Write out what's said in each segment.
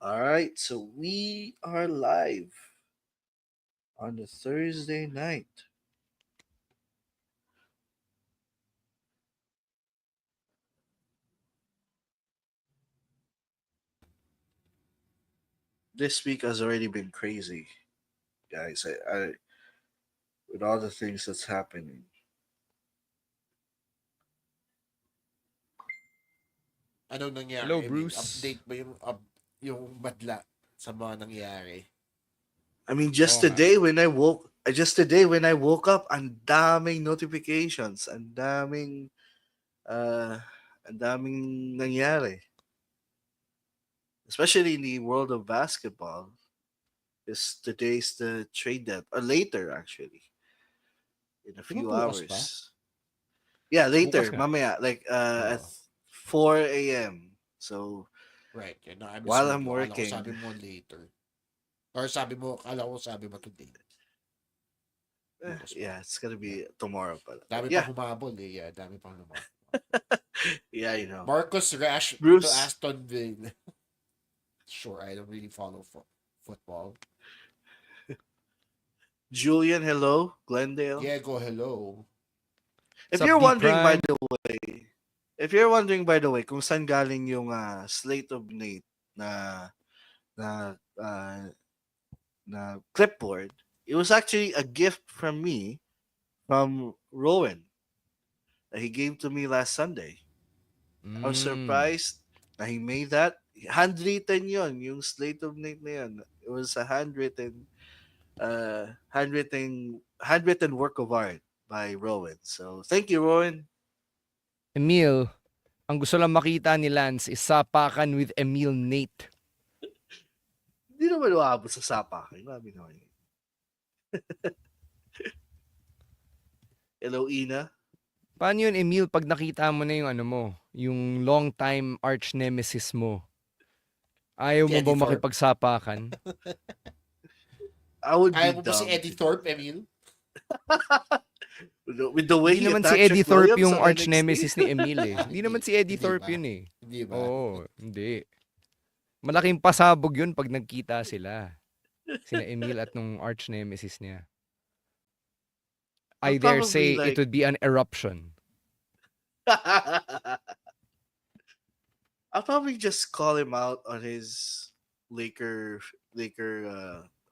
All right, so we are live on the Thursday night. This week has already been crazy, guys. With all the things that's happening. Anong nangyari, Hello, Emil? Bruce. Update ba yung madla sa mga nangyari? I mean, just Oo nga. today when I woke up, ang daming notifications, ang daming nangyari. Especially in the world of basketball. Because today's the trade deadline, or later actually, in a Di ba few bukas pa? hours. Yeah, later, Bukas nga. mamaya, like at Oo. 4 a.m. So, Right. Yan, while na-misread I'm ko. Akala ko working, sabi mo later. Or sabi mo today. Bukas pa. yeah, it's gonna be tomorrow. But Dami yeah, pang humabol eh. Yeah, dami pang humabol. yeah, you know, Marcus Rash to Bruce, Aston Villa. Sure, I don't really follow football. Julian, hello, Glendale. Diego, hello. If Sup, you're D wondering, by Prime? the way, if you're wondering, by the way, kung saan galing yung slate of Nate na na uh, na clipboard, it was actually a gift from me from Rowan that he gave to me last Sunday. I was surprised that he made that. Handwritten yon, yung slate of Nate na yun. It was a handwritten work of art by Rowan. So thank you, Rowan. Emile, ang gusto lang makita ni Lance is sapakan with Emile Neyt. Hindi naman uabot sa sapakin. Grabe naman yun. Hello, Ina. Paano yun, Emile, pag nakita mo na yung ano mo, yung long time arch nemesis mo? Ayaw mo Si ba Eddie Thorpe. makipagsapakan? I would Kaya be mo ba si dumb Eddie to Thorpe, do Emil? that. With the way Hindi he naman si attacked Eddie Trick Thorpe Williams yung on arch NXT. nemesis ni Emile eh. Hindi naman si Eddie Hindi Thorpe ba? yun eh. Hindi ba? Oo, hindi. Malaking pasabog yun pag nagkita sila. Sina Emile at nung arch nemesis niya. I I'll dare probably say it would be an eruption. I'll probably just call him out on his Laker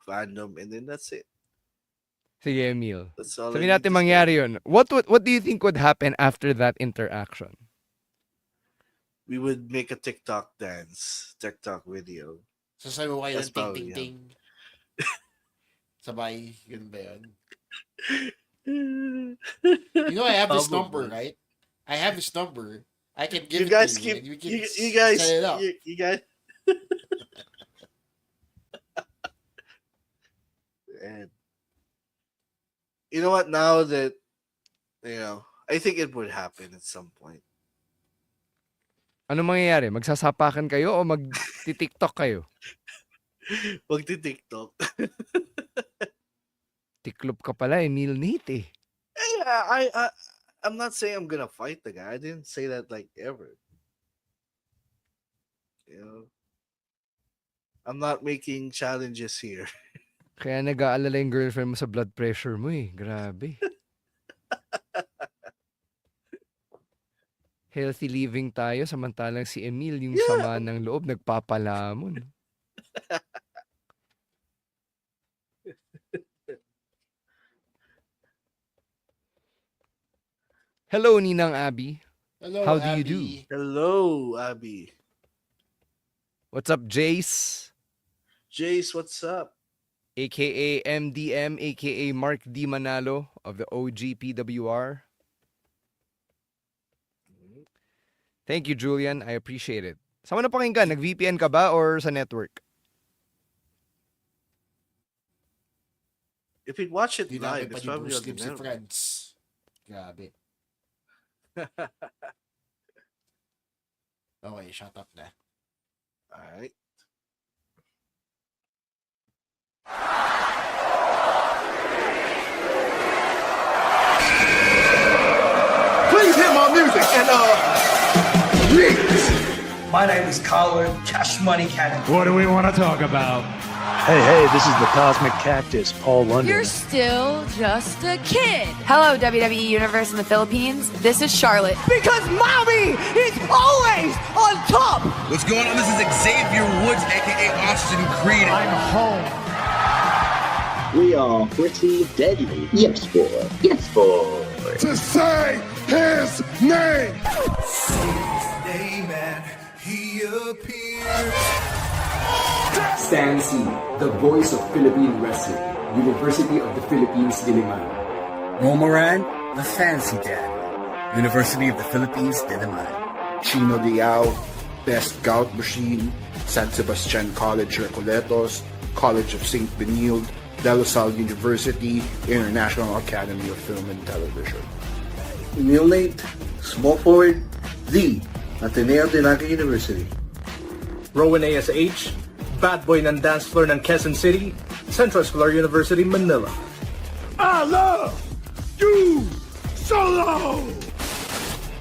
fandom, and then that's it. Sige, Emile. That's all I Sabihin need natin to say. mangyari yun. What do you think would happen after that interaction? We would make a TikTok video. Sasayo kayo That's ng ting probably ting ting. Sabay, yun ba yun? You know, I have his number, Probably. right? I have his number. I can give You it guys to you. keep And we can you guys set it up. you guys. And you know what? Now that I think it would happen at some point. Ano mangyayari? Magsasapakan kayo o mag-tiktok kayo? Magti-TikTok. Tiklop ka pala, Emile Neyt eh. Yeah, I'm not saying I'm gonna fight the guy. I didn't say that like ever. You know, I'm not making challenges here. Kaya nag-aalala yung girlfriend mo sa blood pressure mo eh. Grabe. Healthy living tayo, samantalang si Emile yung Yeah. sama ng loob, nagpapalamon. Hello, Ninang Abby. Hello, How do you Abby. do? Hello, Abby. What's up, Jace? Jace, what's up? AKA MDM, AKA Mark D. Manalo of the OG PWR. Thank you, Julian. I appreciate it. Saan mo na pakinggan? Nag-VPN ka ba or sa network? If you'd watch it Di live, namin pa it's ni probably Bruce on the Lim si network. Friends. Grabe. Okay, shut up na. All right. Please hear my music and please My name is Colin Cash Money Cannon. What do we want to talk about? Hey, this is the Cosmic Cactus, Paul London. You're still just a kid. Hello, WWE Universe in the Philippines. This is Charlotte. Because mommy is always on top. What's going on? This is Xavier Woods, aka Austin Creed. I'm home. We are pretty deadly. Yes, boy. Yes, boy. To say his name! Amen. He appears. Stan C, the voice of Philippine wrestling, University of the Philippines, Diliman. Momoran, the fancy dad, University of the Philippines, Diliman. Chino Diao, Best Gout Machine, San Sebastian College Recoletos, College of St. Benilde, De La Salle University, International Academy of Film and Television. Emile Neyt, small forward, the Ateneo de Naga University. Rowan ASH, bad boy ng dance floor ng Quezon City, Central Scholar University, Manila. I love you solo!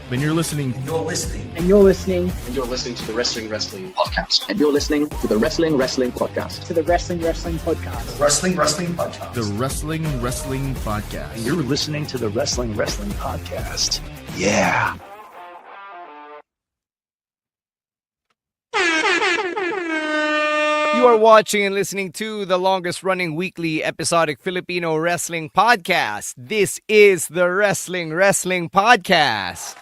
When you're listening, And you're listening. And you're listening And you're listening to the Wrestling Podcast. And you're listening to the Wrestling Podcast. to the Wrestling Podcast. Wrestling Podcast. the Wrestling Podcast. You're listening to the Wrestling Podcast. Yeah. You are watching and listening to the longest running weekly episodic Filipino wrestling podcast. This is the Wrestling Podcast.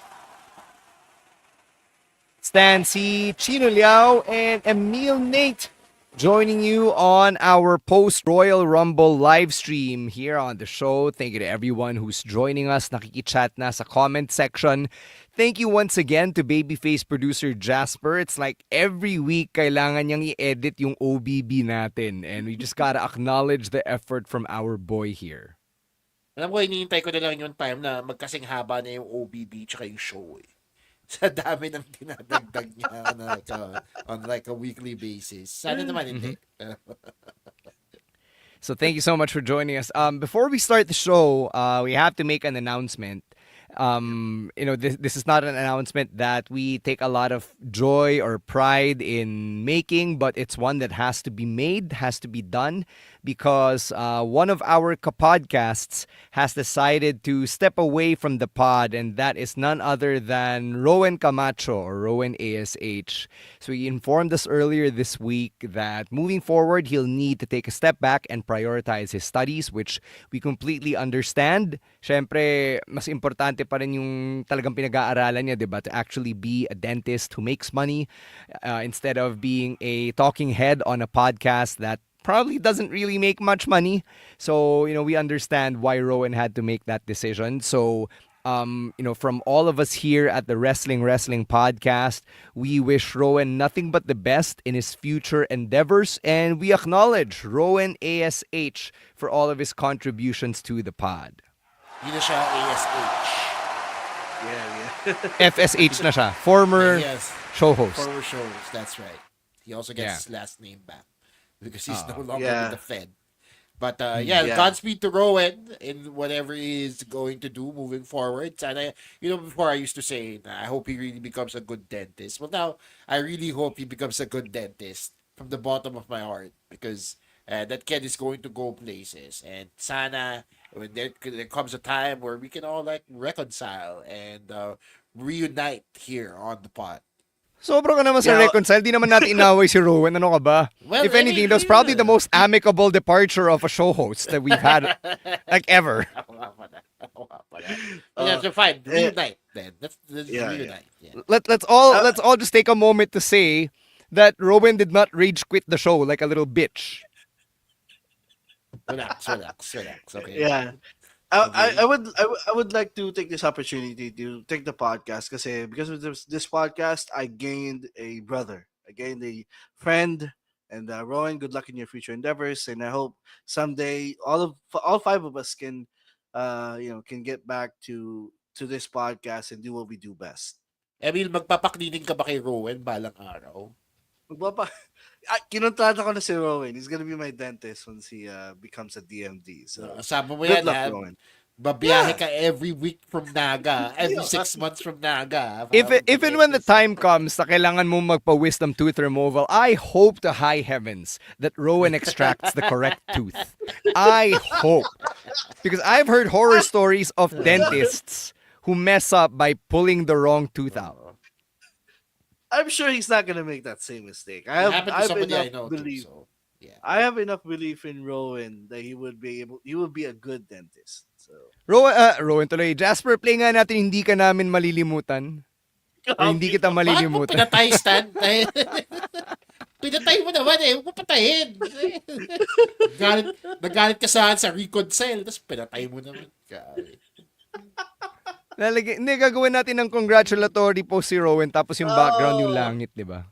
Stan C, Chino Liao, and Emile Neyt joining you on our post-Royal Rumble live stream here on the show. Thank you to everyone who's joining us. Nakikichat na sa comment section. Thank you once again to babyface producer Jasper. It's like every week kailangan niyang i-edit yung OBB natin. And we just gotta acknowledge the effort from our boy here. Alam ko, hinihintay ko na lang yung time na magkasing haba na yung OBB tsaka yung show eh. Sa dami ng dinadagdag niya on like a weekly basis. Sana naman hindi. So thank you so much for joining us. Before we start the show, we have to make an announcement. This is not an announcement that we take a lot of joy or pride in making, but it's one that has to be made, has to be done, because one of our podcasts has decided to step away from the pod, and that is none other than Rowan Camacho, or Rowan ASH. So he informed us earlier this week that moving forward, he'll need to take a step back and prioritize his studies, which we completely understand. Syempre, mas importante pa rin yung talagang pinag-aaralan niya, diba? To actually be a dentist who makes money instead of being a talking head on a podcast that probably doesn't really make much money. So, we understand why Rowan had to make that decision. So, from all of us here at the Wrestling Podcast, we wish Rowan nothing but the best in his future endeavors, and we acknowledge Rowan ASH for all of his contributions to the pod. Hindi na siya ASH. Yeah. FSH na siya. Former Yes. show host. Former shows, that's right. He also gets his last name back because he's no longer Yeah. with the Fed. But Yeah. Godspeed to Rowan in whatever he is going to do moving forward. Sana, before I used to say, I hope he really becomes a good dentist. Well, now I really hope he becomes a good dentist from the bottom of my heart, because that kid is going to go places. And sana, when there comes a time where we can all like reconcile and reunite here on the pod. Sobra ka naman sa reconcile. Di naman natin inaway si Rowan. Ano ka ba? Well, If anything, that's probably the most amicable departure of a show host that we've had like ever. Yeah, so fine. Reunite then. Let's reunite. Yeah. Let's all just take a moment to say that Rowan did not rage quit the show like a little bitch. Relax. Okay. Yeah. I would like to take this opportunity to take the podcast because of this podcast I gained a brother, I gained a friend, and Rowan, good luck in your future endeavors, and I hope someday all five of us can can get back to this podcast and do what we do best. Emil, magpapaklining ka ba kay Rowan balang araw? Kinontrata ko na si Rowan. He's gonna be my dentist once he becomes a DMD. So Sabi mo good yan, luck, ha? Rowan. Babiyahe ka every week from Naga, every Yeah. 6 months from Naga. If and when the time comes na kailangan mo magpa-wisdom tooth removal, I hope to high heavens that Rowan extracts the correct tooth. I hope. Because I've heard horror stories of dentists who mess up by pulling the wrong tooth out. I'm sure he's not gonna make that same mistake. It happened I to have somebody enough I know too, belief. so yeah. I have enough belief in Rowan that he would be a good dentist. So Rowan tuloy, Jasper, play nga natin hindi ka namin malilimutan. Or hindi kita Bakit mo malilimutan. pinatay, Stan? Pinatay mo naman eh. Huwag mo patayin. Nagalit ka sa reconcile, tapos pinatay mo naman. Hindi, gagawin natin ng congratulatory post si Rowan tapos yung background yung langit, di ba?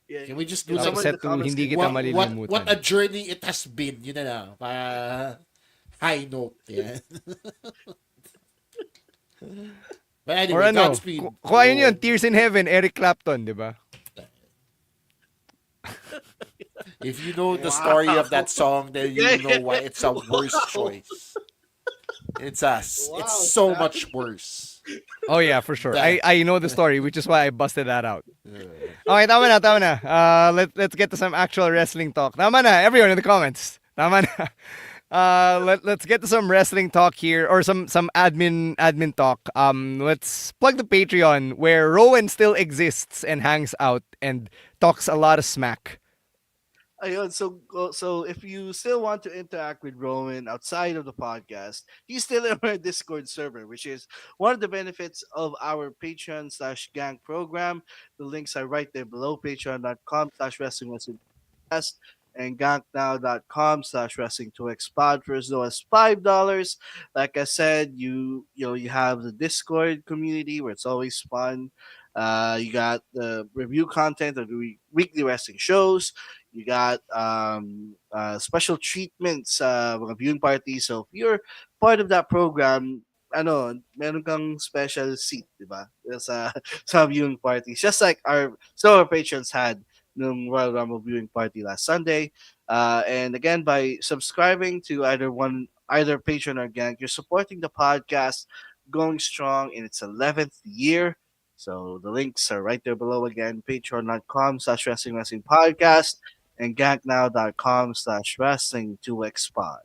yeah, Can we just do Tapos some... set to hindi kita malilimutan. What a journey it has been. Yun na lang. High note. Yeah. But anyway, Or ano, Godspeed. kung ayun yun, Tears in Heaven, Eric Clapton, di ba? If you know the story of that song, then you know why it's a worse choice. It's so much worse. Oh yeah, for sure. I know the story, which is why I busted that out. Okay, tama na. Let's get to some actual wrestling talk. Tama na, everyone in the comments. Tama na. Let's get to some wrestling talk here, or some admin talk. Let's plug the Patreon where Rowan still exists and hangs out and talks a lot of smack. Ayun, so if you still want to interact with Rowan outside of the podcast, he's still in our Discord server, which is one of the benefits of our Patreon/gang program. The links are right there below, patreon.com/wrestling and ganknow.com/wrestling2xpod for as low as $5. Like I said, you have the Discord community where it's always fun. You got the review content of the weekly wrestling shows. You got special treatments, mga viewing parties. So if you're part of that program, meron kang special seat, di ba? Sa, sa viewing parties. Just like some of our patrons had nung Royal Rumble viewing party last Sunday. And again, by subscribing to either patron or gang, you're supporting the podcast going strong in its 11th year. So the links are right there below again, patreon.com/wrestling podcast and ganknow.com/wrestling2xpod.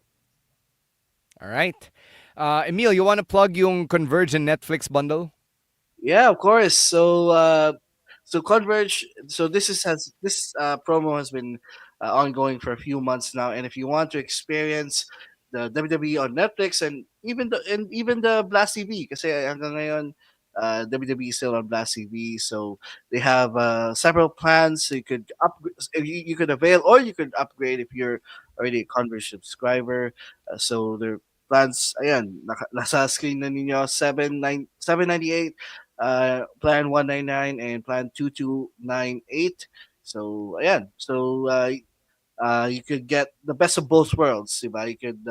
All right. Emile, you want to plug yung Convergent Netflix bundle? Yeah, of course. So Converge. So this promo has been ongoing for a few months now, and if you want to experience the WWE on Netflix and even the Blast TV, kasi hanggang ngayon WWE is still on Blast TV, so they have several plans. So you could you could avail or you could upgrade if you're already a Converge subscriber. So their plans, ayan, nasa screen na ninyo, 798, plan 199 and plan 2298. So ayan, you could get the best of both worlds, diba? You could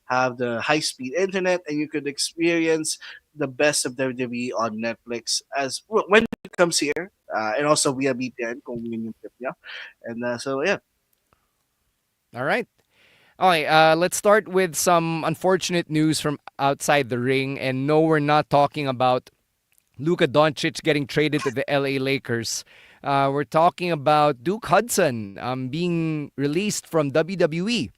have the high speed internet and you could experience the best of WWE on Netflix as when it comes here, and also via VPN kung yun yung tip niya. And so yeah. All right. Okay, let's start with some unfortunate news from outside the ring. And no, we're not talking about Luka Doncic getting traded to the LA Lakers. We're talking about Duke Hudson being released from WWE.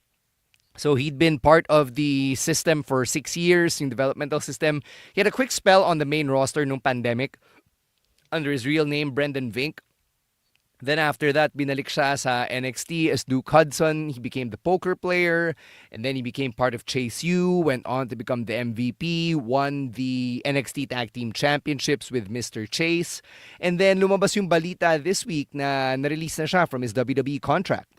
So he'd been part of the system for 6 years, in developmental system. He had a quick spell on the main roster nung pandemic under his real name, Brendan Vink. Then after that, binalik siya sa NXT as Duke Hudson. He became the poker player. And then he became part of Chase U, went on to become the MVP, won the NXT Tag Team Championships with Mr. Chase. And then lumabas yung balita this week na na-release na siya from his WWE contract.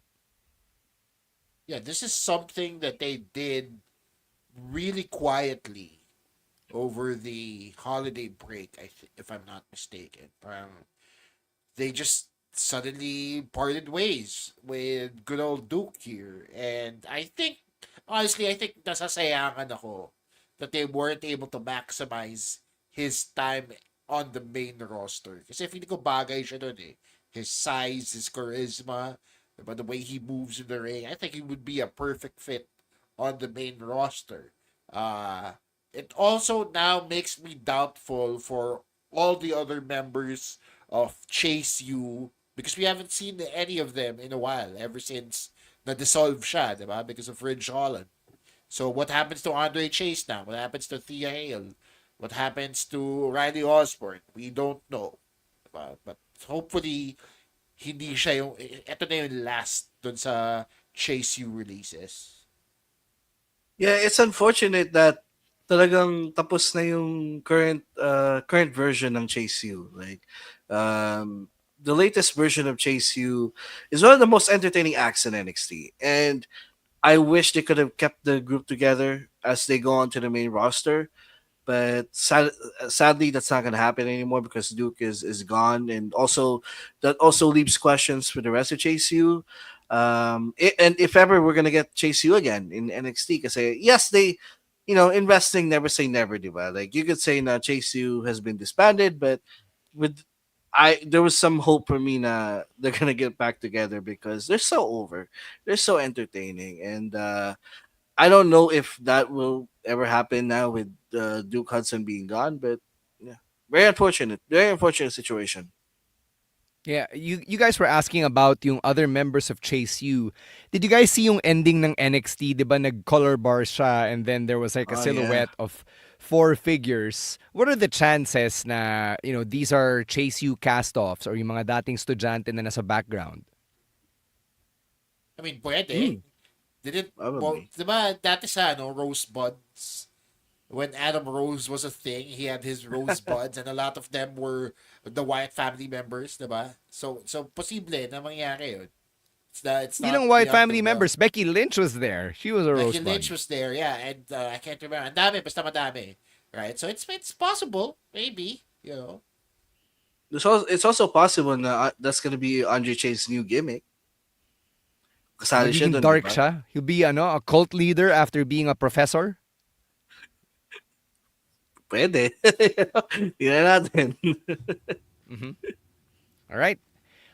Yeah, this is something that they did really quietly over the holiday break, if I'm not mistaken. They just suddenly parted ways with good old Duke here. And honestly, I think nasasayangan ako that they weren't able to maximize his time on the main roster. Kasi feeling ko bagay siya dun eh. His size, his charisma, but the way he moves in the ring, I think he would be a perfect fit on the main roster. Uh, it also now makes me doubtful for all the other members of Chase U because we haven't seen any of them in a while ever since na-dissolve siya, di ba? Because of Ridge Holland. So what happens to Andre Chase now? What happens to Thea Hale? What happens to Riley Osborne? We don't know. But hopefully, hindi siya yung, eto na yung last dun sa Chase U releases. Yeah, it's unfortunate that talagang tapos na yung current version ng Chase U. Like the latest version of Chase U is one of the most entertaining acts in NXT. And I wish they could have kept the group together as they go on to the main roster. But sadly, that's not going to happen anymore because Duke is gone, and also that also leaves questions for the rest of Chase U. And if ever we're going to get Chase U again in NXT, because yes, they, in wrestling, never say never, diba? Like you could say now Chase U has been disbanded, but with there was some hope for me na they're gonna get back together because they're so over, they're so entertaining, and I don't know if that will ever happen now with Duke Hudson being gone, but yeah, very unfortunate situation. Yeah, you guys were asking about yung other members of Chase U. Did you guys see yung ending ng NXT? 'Di ba nag-color bar siya and then there was like a Oh yeah, silhouette of four figures. What are the chances na, these are Chase U cast-offs or yung mga dating estudyante na nasa background? I mean, pwede. mm, Didn't, well, probably. diba, dati sa, Rosebuds, when Adam Rose was a thing, he had his Rosebuds and a lot of them were the Wyatt family members, diba? So posible na mangyari yun. It's Hindi not lang white beyond the family realm. members. Becky Lynch was there. She was a Becky Lynch rosebud. was there, yeah, and I can't remember. Ang dami, basta madami. Right? So it's possible, maybe. It's also possible na that's gonna be Andre Chase's new gimmick. Kasali siya Magiging dun, di dark ba? siya. He'll be a cult leader after being a professor. Pwede. Tingnan natin. Mhm. All right.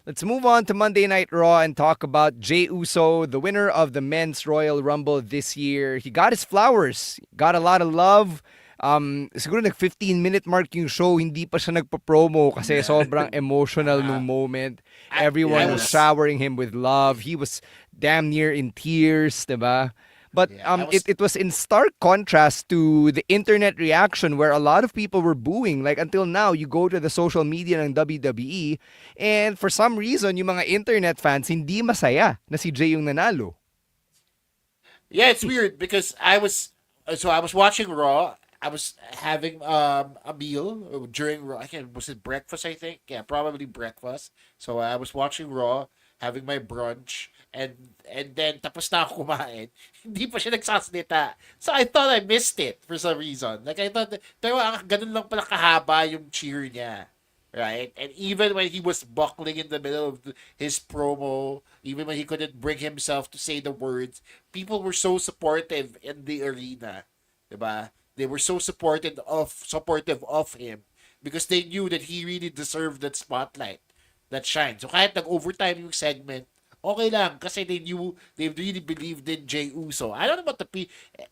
Let's move on to Monday Night Raw and talk about Jey Uso, the winner of the Men's Royal Rumble this year. He got his flowers, got a lot of love. Siguro nag 15-minute mark yung show, hindi pa siya nagpa-promo kasi Yeah. sobrang emotional nung moment. I Everyone was Yes. was showering him with love. He was damn near in tears, diba? But yeah, I was it was in stark contrast to the internet reaction where a lot of people were booing. Like until now, you go to the social media ng WWE and for some reason, yung mga internet fans hindi masaya na si Jay yung nanalo. Yeah, it's weird because I was watching Raw. I was having a meal during Raw. I can't was it breakfast, I think? Yeah, probably breakfast. So I was watching Raw, having my brunch, and then tapos na ako kumain. Hindi pa siya nagsasalita. So I thought I missed it for some reason. Like I thought pero ganun lang pala kahaba yung cheer niya. Right? And even when he was buckling in the middle of his promo, even when he couldn't bring himself to say the words, people were so supportive in the arena. Diba? They were so supportive of him because they knew that he really deserved that spotlight, that shine. So kahit nag-overtime yung segment, okay lang kasi they really believed in Jey Uso. I don't know about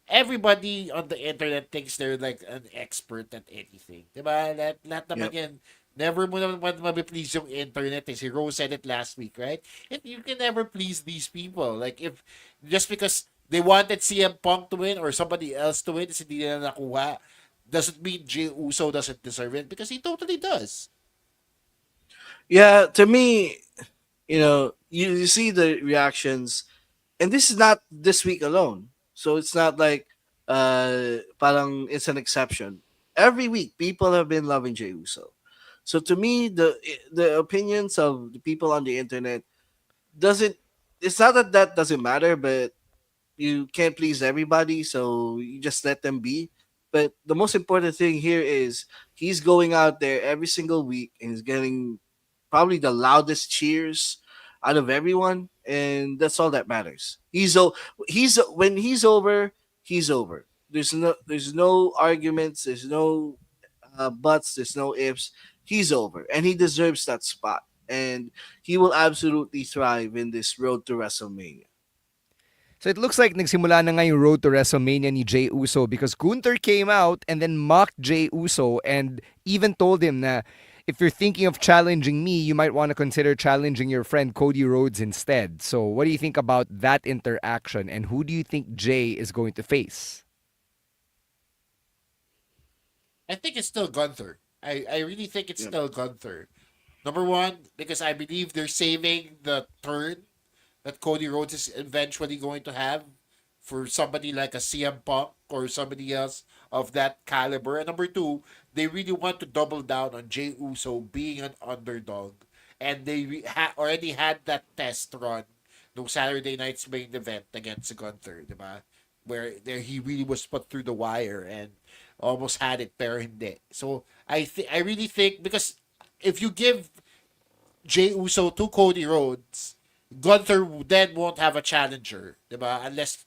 everybody on the internet thinks they're like an expert at anything. Diba? Lahat naman Yep. yan. Never mo naman mabiplease yung internet. Si Rose said it last week, right? And you can never please these people. Like if just because they wanted CM Punk to win or somebody else to win, kasi hindi nila nakuha, doesn't mean Jey Uso doesn't deserve it because he totally does. Yeah, to me, you see the reactions, and this is not this week alone. So it's not like parang it's an exception. Every week, people have been loving Jey Uso. So to me, the opinions of the people on the internet doesn't. It's not that doesn't matter, but you can't please everybody, so you just let them be. But the most important thing here is he's going out there every single week and he's getting probably the loudest cheers out of everyone, and that's all that matters. He's when he's over, he's over. There's no arguments. There's no buts. There's no ifs. He's over, and he deserves that spot. And he will absolutely thrive in this road to WrestleMania. So it looks like nagsimula na nga yung road to WrestleMania ni Jey Uso because Gunther came out and then mocked Jey Uso and even told him na if you're thinking of challenging me, you might want to consider challenging your friend Cody Rhodes instead. So what do you think about that interaction and who do you think Jey is going to face? I think it's still Gunther. I really think it's still Gunther. Number one, because I believe they're saving the turn that Cody Rhodes is eventually going to have for somebody like a CM Punk or somebody else of that caliber. And number two, they really want to double down on Jey Uso being an underdog. And they already had that test run no Saturday night's main event against Gunther, diba? Where there he really was put through the wire and almost had it pero hindi. So I really think because if you give Jey Uso to Cody Rhodes, Gunther then won't have a challenger, diba? Unless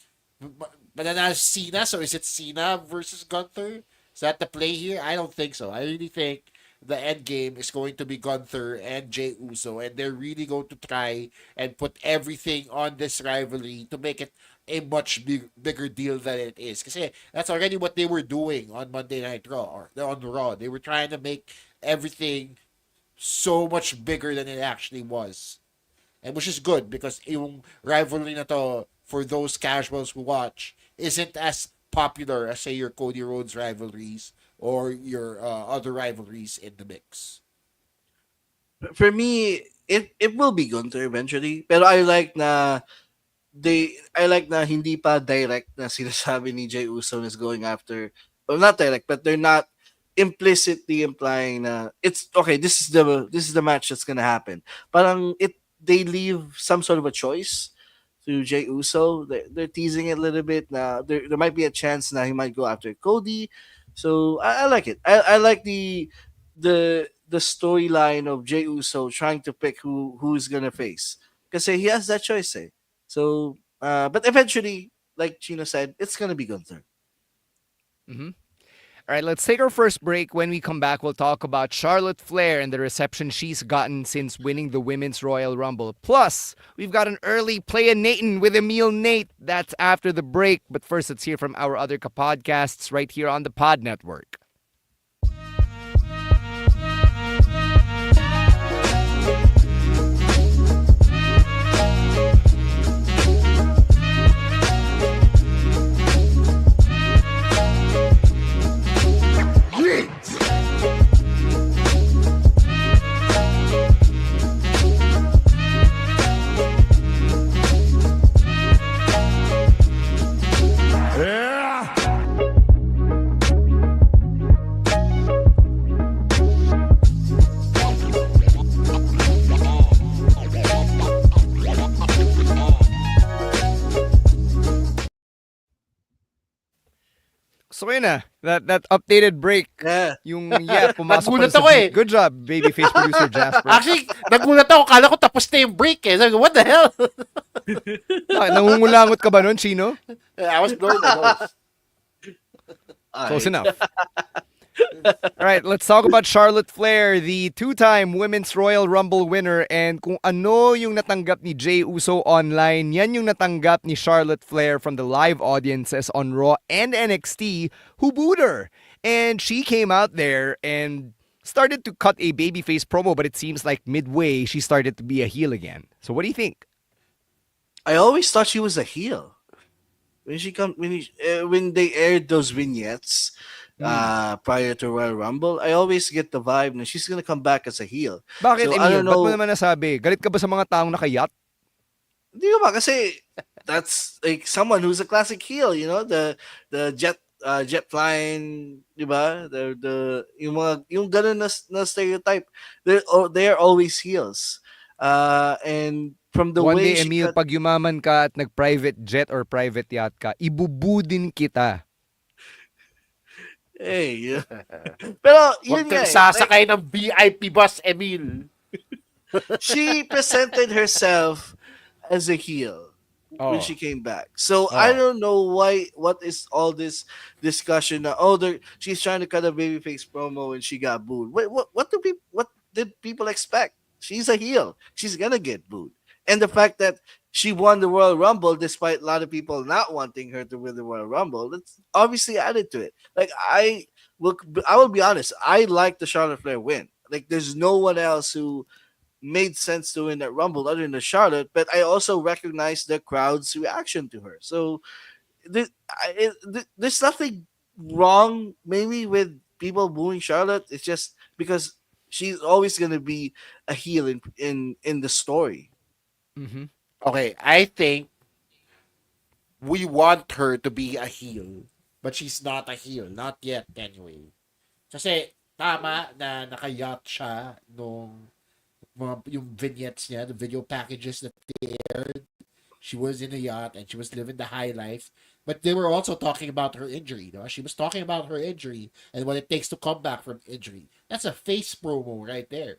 mananalo si Cena, so is it Cena versus Gunther? Is that the play here? I don't think so. I really think the end game is going to be Gunther and Jey Uso, and they're really going to try and put everything on this rivalry to make it a much bigger deal than it is. Because that's already what they were doing on Monday Night Raw or on Raw. They were trying to make everything so much bigger than it actually was. And which is good because yung rivalry na to for those casuals who watch isn't as popular as say your Cody Rhodes rivalries or your other rivalries in the mix. For me, it will be Gunther eventually. Pero I like na hindi pa direct na sinasabi ni Jey Uso is going after, well, not direct, but they're not implicitly implying na it's okay. This is the match that's gonna happen. Parang they leave some sort of a choice to Jey Uso. They're teasing it a little bit. Now there might be a chance now he might go after Cody. So I like it. I like the storyline of Jey Uso trying to pick who's gonna face because he has that choice. So but eventually, like Chino said, it's gonna be Gunther. Mm-hmm. All right, let's take our first break. When we come back, we'll talk about Charlotte Flair and the reception she's gotten since winning the Women's Royal Rumble. Plus, we've got an early Playa Neytin with Emile Neyt. That's after the break. But first, let's hear from our other podcasts right here on the Pod Network. So yun na, that updated break. Yeah. Pumasok Nagulat pa ako sa Good job, babyface producer Jasper. Actually, nagulat ako. Kala ko tapos na yung break eh. Sabi ko, what the hell? Nangungulangot ka ba nun, Chino? I was blowing the nose. Close enough. All right, let's talk about Charlotte Flair, the two-time Women's Royal Rumble winner, and kung ano yung natanggap ni Jey Uso online, yan yung natanggap ni Charlotte Flair from the live audiences on Raw and NXT who booed her. And she came out there and started to cut a babyface promo, but it seems like midway she started to be a heel again. So what do you think? I always thought she was a heel. When they aired those vignettes prior to Royal Rumble, I always get the vibe na she's gonna come back as a heel. Bakit, So, Emil? I don't Ba't know. mo naman nasabi? Galit ka ba sa mga taong nakayat? Hindi ko ba kasi that's like someone who's a classic heel, the jet flying, di ba? The yung ganun na stereotype. They're always heels. And from the One way day, she Emil, cut- pag yumaman ka at nag-private jet or private yacht ka, ibubudin kita. Hey, pero Huwag yun kang nga eh, sasakay ng VIP bus, Emil. she presented herself as a heel when Oh. she came back. So I don't know what is all this discussion now. She's trying to cut a babyface promo and she got booed. What did people expect? She's a heel. She's gonna get booed. and the fact that she won the Royal Rumble despite a lot of people not wanting her to win the Royal Rumble, that's obviously added to it. Like I will be honest, I like the Charlotte Flair win. Like there's no one else who made sense to win that Rumble other than the Charlotte, but I also recognize the crowd's reaction to her. So there's nothing wrong maybe with people booing Charlotte. It's just because she's always gonna be a heel in the story. Mm-hmm. Okay, I think we want her to be a heel, but she's not a heel. Not yet, anyway. Kasi, tama na naka-yacht siya nung yung vignettes niya, the video packages that they aired. She was in a yacht and she was living the high life. But they were also talking about her injury. No? She was talking about her injury and what it takes to come back from injury. That's a face promo right there.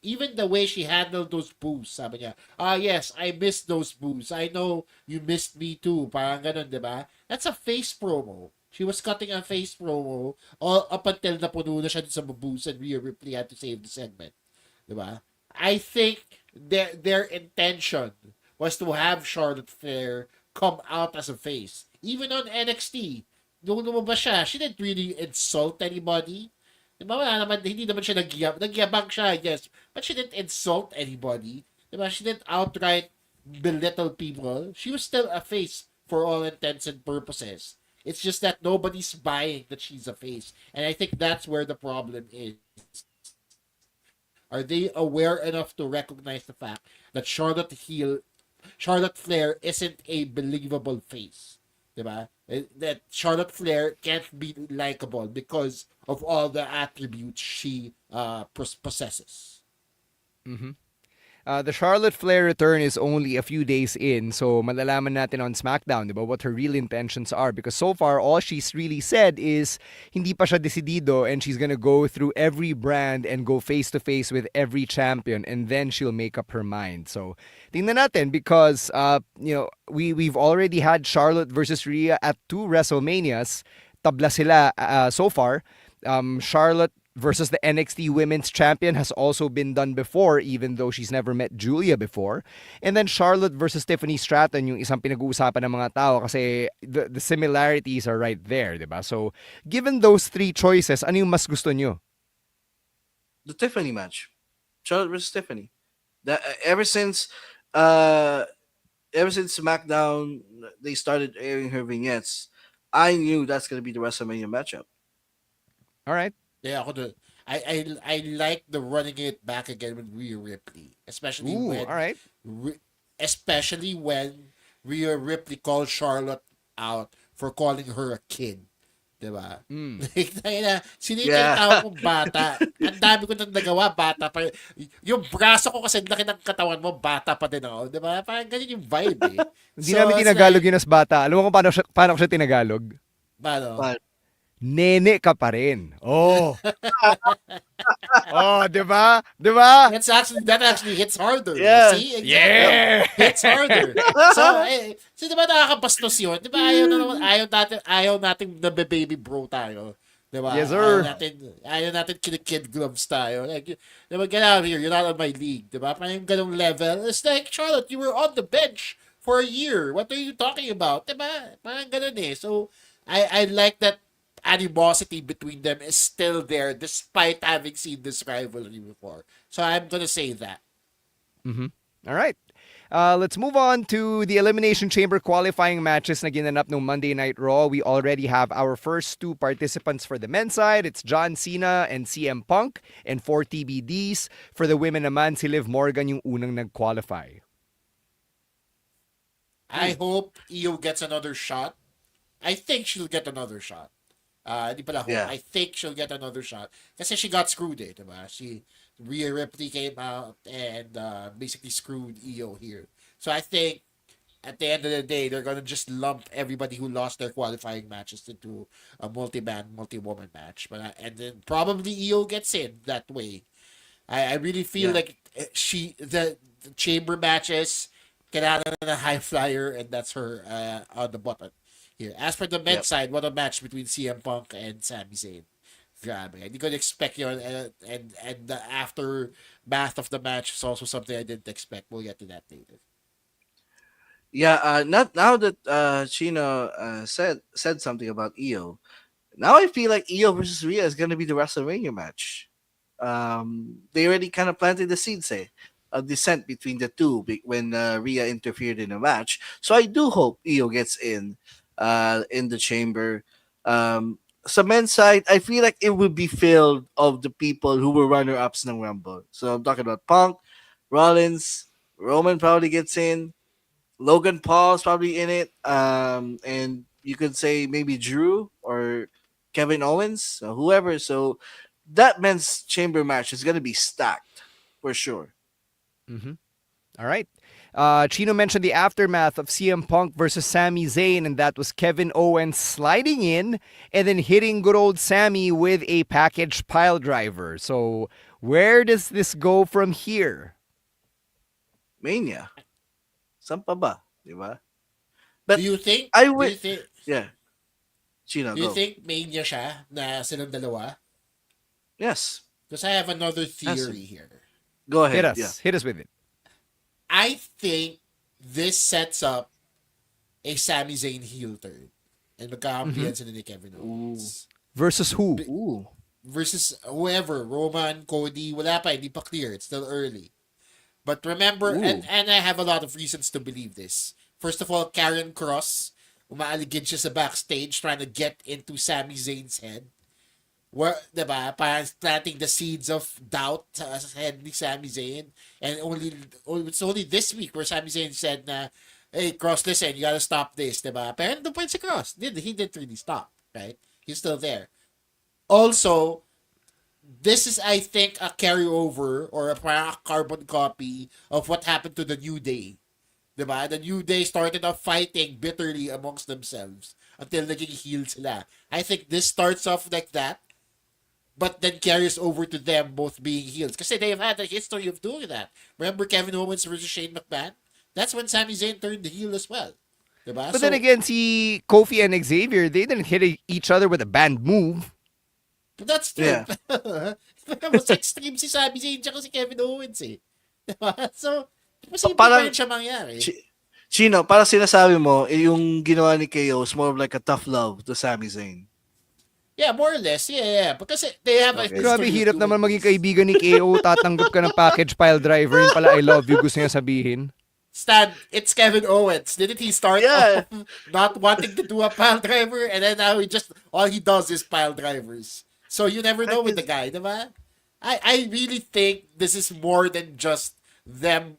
Even the way she handled those boos, sabi niya, yes, I missed those boos. I know you missed me too. Parang ganun, di ba? That's a face promo. She was cutting a face promo all up until napuno na siya sa boos and Rhea Ripley had to save the segment. Di ba? I think their intention was to have Charlotte Flair come out as a face. Even on NXT, nung lumabas siya, she didn't really insult anybody. Diba, hindi naman siya nagyabang siya, yes. But she didn't insult anybody. Diba, she didn't outright belittle people. She was still a face for all intents and purposes. It's just that nobody's buying that she's a face. And I think that's where the problem is. Are they aware enough to recognize the fact that Charlotte Flair isn't a believable face? Diba? That Charlotte Flair can't be likable because of all the attributes she possesses. Mm-hmm. The Charlotte Flair return is only a few days in, so malalaman natin on SmackDown, diba, what her real intentions are. Because so far, all she's really said is hindi pa siya decidido and she's gonna go through every brand and go face-to-face with every champion and then she'll make up her mind. So, tingnan natin because, we've already had Charlotte versus Rhea at 2 WrestleManias. Tabla sila so far. Charlotte versus the NXT Women's Champion has also been done before, even though she's never met Julia before. And then Charlotte versus Tiffany Stratton, yung isang pinag-uusapan ng mga tao kasi the similarities are right there, diba? So, given those 3 choices, ano yung mas gusto nyo? The Tiffany match, Charlotte versus Tiffany. That ever since SmackDown they started airing her vignettes, I knew that's gonna be the WrestleMania matchup. All right. Yeah, I like the running it back again with Rhea Ripley, especially when all right. Especially when Rhea Ripley called Charlotte out for calling her a kid. Diba? Like, sino yung tinatawag kong bata? Ang dami ko nang nagawa, bata pa. Yung braso ko kasi laki ng katawan mo, bata pa din ako. Diba? Parang ganyan yung vibe eh. Hindi namin tinagalog yun as bata. Alam mo kung paano ko siya tinagalog? Paano? Nene ka pa rin. Oh. Oh, di ba? Di ba? That actually hits harder. Yeah. See? Exactly. Yeah. Hits harder. So di ba nakakabastos yun? Di ba ayaw natin na baby bro tayo. Di ba? Yes, sir. Ayaw natin kid gloves tayo. Like, di ba, get out of here. You're not on my league. Di ba? Parang ganong level. It's like, Charlotte, you were on the bench for a year. What are you talking about? Di ba? Parang ganon eh. So, I like that animosity between them is still there despite having seen this rivalry before. So I'm gonna say that. Mm-hmm. All right. Let's move on to the Elimination Chamber qualifying matches na ginanap no Monday Night Raw. We already have our first 2 participants for the men's side. It's John Cena and CM Punk. And 4 TBDs. For the women naman, si Liv Morgan yung unang nag-qualify. I hope Io gets another shot. I think she'll get another shot. Di pala hope. Yeah. I think she'll get another shot. Kasi she got screwed eh, diba? Rhea Ripley came out and basically screwed Io here. So I think at the end of the day, they're gonna just lump everybody who lost their qualifying matches into a multi-man, multi-woman match. And then probably Io gets in that way. I really feel like the chamber matches, kailangan na high flyer, and that's her on the button. Here. As for the men's side, what a match between CM Punk and Sami Zayn. Grabe. Hindi ko expect yun. And the aftermath of the match is also something I didn't expect. We'll get to that later. Yeah, not now that Chino said something about Io. Now I feel like Io versus Rhea is gonna be the WrestleMania match. They already kind of planted the seeds, of dissent between the two when Rhea interfered in a match. So I do hope Io gets in the chamber. Sa men's side, I feel like it would be filled of the people who were runner ups ng Rumble. So I'm talking about Punk, Rollins, Roman probably gets in. Logan Paul's probably in it. And you could say maybe Drew or Kevin Owens, or whoever. So that men's chamber match is gonna be stacked for sure. Mm-hmm. All right. Chino mentioned the aftermath of CM Punk versus Sami Zayn, and that was Kevin Owens sliding in and then hitting good old Sami with a package pile driver. So where does this go from here? Mania. Saan pa ba? Diba? But Do you think? I Do would. you think? Yeah. Chino, Do you go. think mania siya na silang dalawa? Yes. Because I have another Has theory here. Go Hit ahead. us. Yeah. Hit us with it. I think this sets up a Sami Zayn heel turn. And magkakampihan sila ni Kevin Owens. Versus who? Ooh. Versus whoever, Roman, Cody, wala pa, hindi pa clear. It's still early. But remember, and I have a lot of reasons to believe this. First of all, Karen Cross, umaaligid siya sa backstage trying to get into Sami Zayn's head. Where, diba, parang planting the seeds of doubt sa head ni Sami Zayn. And it's only this week where Sami Zayn said na, hey, Cross, listen, you gotta stop this, diba? Pero nandun pa rin si Cross. He didn't really stop, right? He's still there. Also, this is, I think, a carryover or a carbon copy of what happened to the New Day. Diba? The New Day started off fighting bitterly amongst themselves until naging heel sila. I think this starts off like that, but then carries over to them both being heels. Kasi they've had a history of doing that. Remember Kevin Owens versus Shane McMahon? That's when Sami Zayn turned the heel as well. Diba? But then again, see Kofi and Xavier, they didn't hit each other with a banned move. But that's true. Yeah. Mas extreme si Sami Zayn tsaka si Kevin Owens eh. Diba? So, posible Parang- pa rin siya mangyari. Chino, para sinasabi mo, yung ginawa ni KO is more of like a tough love to Sami Zayn. Yeah, more or less. Yeah. Because they have a history Grabe, of hirap doing naman maging this. kaibigan ni KO. Tatanggap ka ng package pile driver. Yun pala, I love you. Gusto niya sabihin. Stan, it's Kevin Owens. Didn't he start off not wanting to do a pile driver, and then now all he does is pile drivers. So you never know with the guy, diba? I really think this is more than just them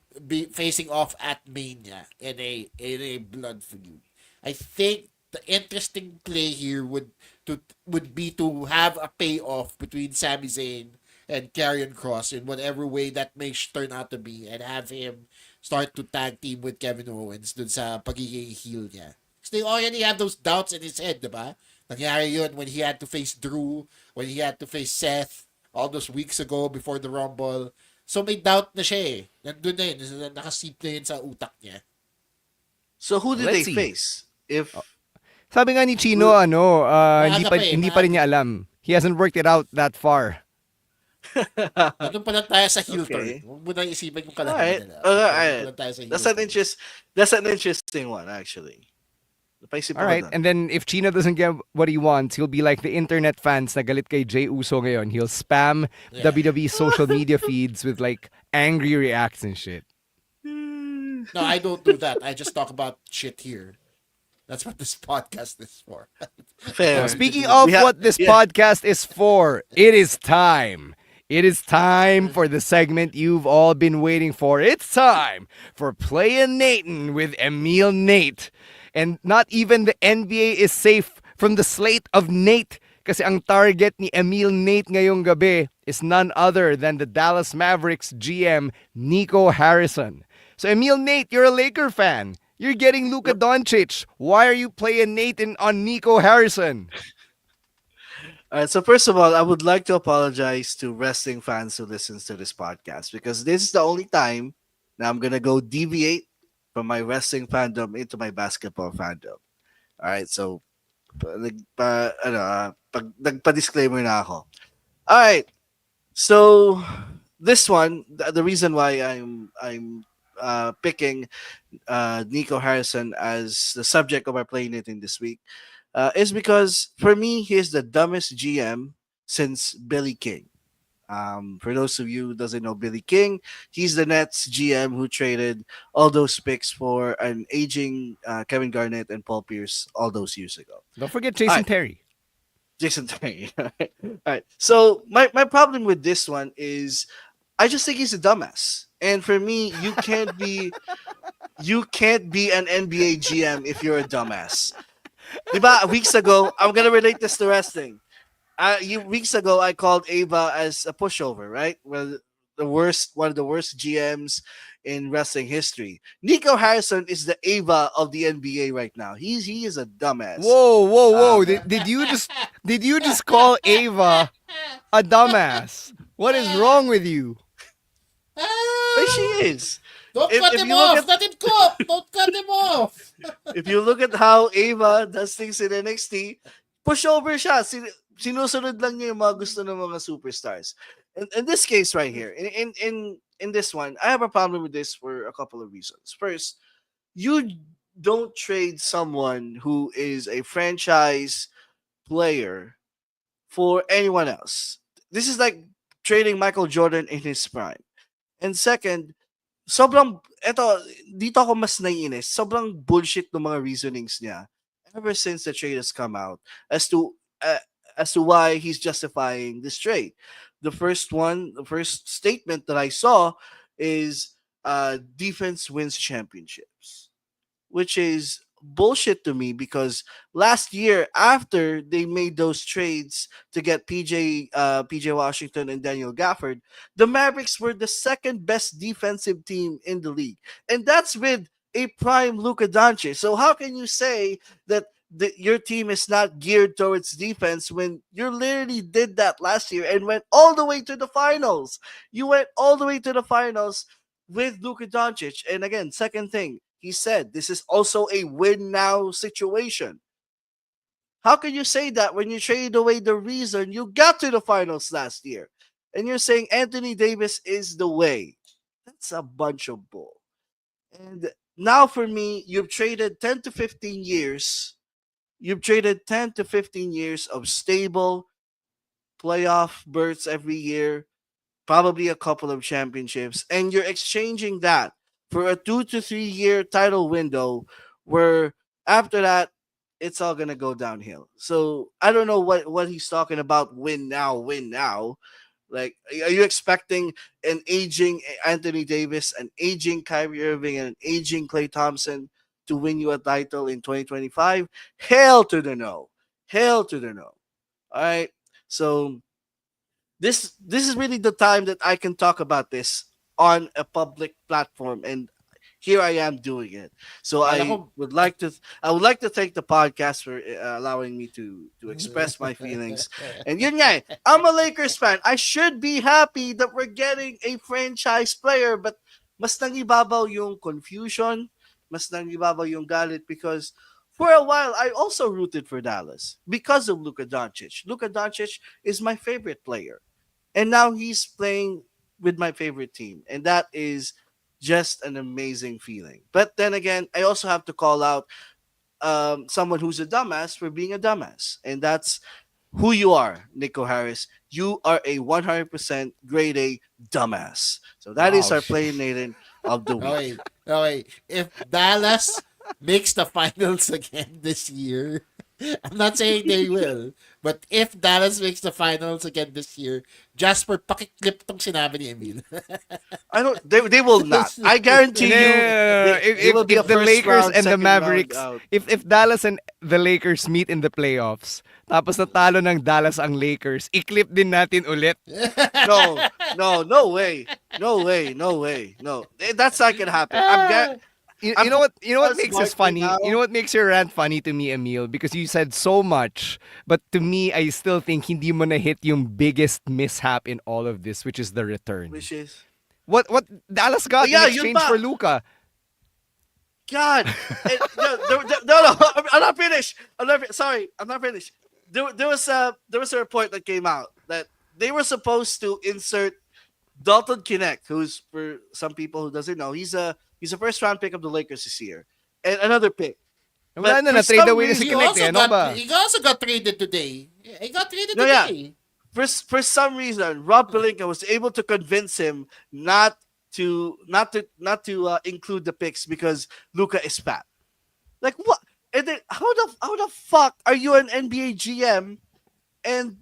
facing off at Mania in a blood feud. I think the interesting play here would be to have a payoff between Sami Zayn and Karrion Kross in whatever way that may turn out to be, and have him start to tag team with Kevin Owens dun sa pagiging heel niya. Because they already have those doubts in his head, diba? Nangyari yun when he had to face Drew, when he had to face Seth, all those weeks ago before the Rumble. So may doubt na siya eh. Nandun na yun. Nakasip na yun sa utak niya. So who did Let's they see. face? If Sabi nga ni Chino, hindi Maaga pa eh, hindi pa rin niya alam. He hasn't worked it out that far. Nandun pa lang tayo sa heel Okay. turn. Huwag mo na isipin yung Alright. kalaban nila. Alright. Nandun pa lang tayo sa heel That's an turn. that's an interesting one actually. Napaisip All ako right, dun. and then if Chino doesn't get what he wants, he'll be like the internet fans na galit kay Jey Uso ngayon. He'll spam WWE social media feeds with like angry reacts and shit. No, I don't do that. I just talk about shit here. That's what this podcast is for. Fair. Speaking of We ha- what this yeah. podcast is for, it is time. It is time for the segment you've all been waiting for. It's time for Playa Neytin with Emile Neyt. And not even the NBA is safe from the slate of Nate. Kasi ang target ni Emile Neyt ngayong gabi is none other than the Dallas Mavericks GM, Nico Harrison. So Emile Neyt, you're a Laker fan. You're getting Luka Doncic. Why are you playing Neyt on Nico Harrison? All right, so first of all, I would like to apologize to wrestling fans who listens to this podcast because this is the only time that I'm gonna go deviate from my wrestling fandom into my basketball fandom. All right, so Nagpa-disclaimer na ako. Alright, so this one, the reason why I'm picking Nico Harrison as the subject of our playing it in this week is because for me he's the dumbest GM since Billy King. For those of you who doesn't know Billy King, he's the Nets GM who traded all those picks for an aging Kevin Garnett and Paul Pierce all those years ago. Don't forget All Jason right, Terry. Jason Terry. All right. So my problem with this one is I just think he's a dumbass. And for me, you can't be an NBA GM if you're a dumbass. Diba, weeks ago, I'm gonna relate this to wrestling. Weeks ago, I called Ava as a pushover, right? Well, one of the worst GMs in wrestling history. Nico Harrison is the Ava of the NBA right now. He is a dumbass. Whoa, whoa, whoa! Um, Did you just call Ava a dumbass? What is wrong with you? but she is. Don't If, cut if him you look off! at Let him cook! Don't cut him off! if you look at how Ava does things in NXT, pushover siya. Sinusunod lang niya yung mga gusto ng mga superstars. In this case right here, in this one, I have a problem with this for a couple of reasons. First, you don't trade someone who is a franchise player for anyone else. This is like trading Michael Jordan in his prime. And second, dito ako mas naiinis. Sobrang bullshit ng mga reasonings niya ever since the trade has come out as to uh, as to why he's justifying this trade. The first statement that I saw is defense wins championships, which is bullshit to me because last year after they made those trades to get PJ Washington and Daniel Gafford, the Mavericks were the second best defensive team in the league, and that's with a prime Luka Doncic. So how can you say that your team is not geared towards defense when you literally did that last year and went all the way to the finals? You went all the way to the finals with Luka Doncic. And again, second thing, he said this is also a win now situation. How can you say that when you trade away the reason you got to the finals last year? And you're saying Anthony Davis is the way. That's a bunch of bull. And now for me, you've traded 10 to 15 years. You've traded 10 to 15 years of stable playoff berths every year, probably a couple of championships, and you're exchanging that for a 2 to 3 year title window where after that it's all gonna go downhill. So I don't know what he's talking about. Win now. Like, are you expecting an aging Anthony Davis, an aging Kyrie Irving, and an aging Klay Thompson to win you a title in 2025? Hell to the no. Hell to the no. All right. So this is really the time that I can talk about this on a public platform, and here I am doing it. So Kala ko, I would like to thank the podcast for allowing me to express my feelings. And yun nga, I'm a Lakers fan. I should be happy that we're getting a franchise player, but mas nangibabaw yung confusion, mas nangibabaw yung galit because for a while I also rooted for Dallas because of Luka Doncic. Luka Doncic is my favorite player. And now he's playing with my favorite team. And that is just an amazing feeling. But then again, I also have to call out someone who's a dumbass for being a dumbass. And that's who you are, Nico Harris. You are a 100% grade A dumbass. So that is Wow. our play Nathan of the week. okay, okay. If Dallas makes the finals again this year, I'm not saying they will, but if Dallas makes the finals again this year, Jasper, pakiclip tong sinabi ni Emile. I don't. They will not. I guarantee No, you. no, no, no, no. They will be a If the first Lakers round, and the second round Mavericks, out. if Dallas and the Lakers meet in the playoffs, tapos natalo ng Dallas ang Lakers, i-clip din natin ulit. No way. No. That's not gonna happen. You know what makes this smart funny? now. You know what makes your rant funny to me, Emile? Because you said so much, but to me, I still think hindi mo na hit yung biggest mishap in all of this, which is the return. Which is What Dallas got yeah, in yun exchange pa. for Luka? God. No, I'm not finished. Sorry, I'm not finished. There was a report that came out that they were supposed to insert Dalton Kinect, who's for some people who doesn't know, he's a first round pick of the Lakers this year, and another pick. Wala But na, for na-trade some away na si He reason, Kinect also eh. Ano got ba? he also got traded today. He got traded no, yeah, today. for some reason, Rob Pelinka was able to convince him not to include the picks because Luca is fat. Like what? And then how the fuck are you an NBA GM and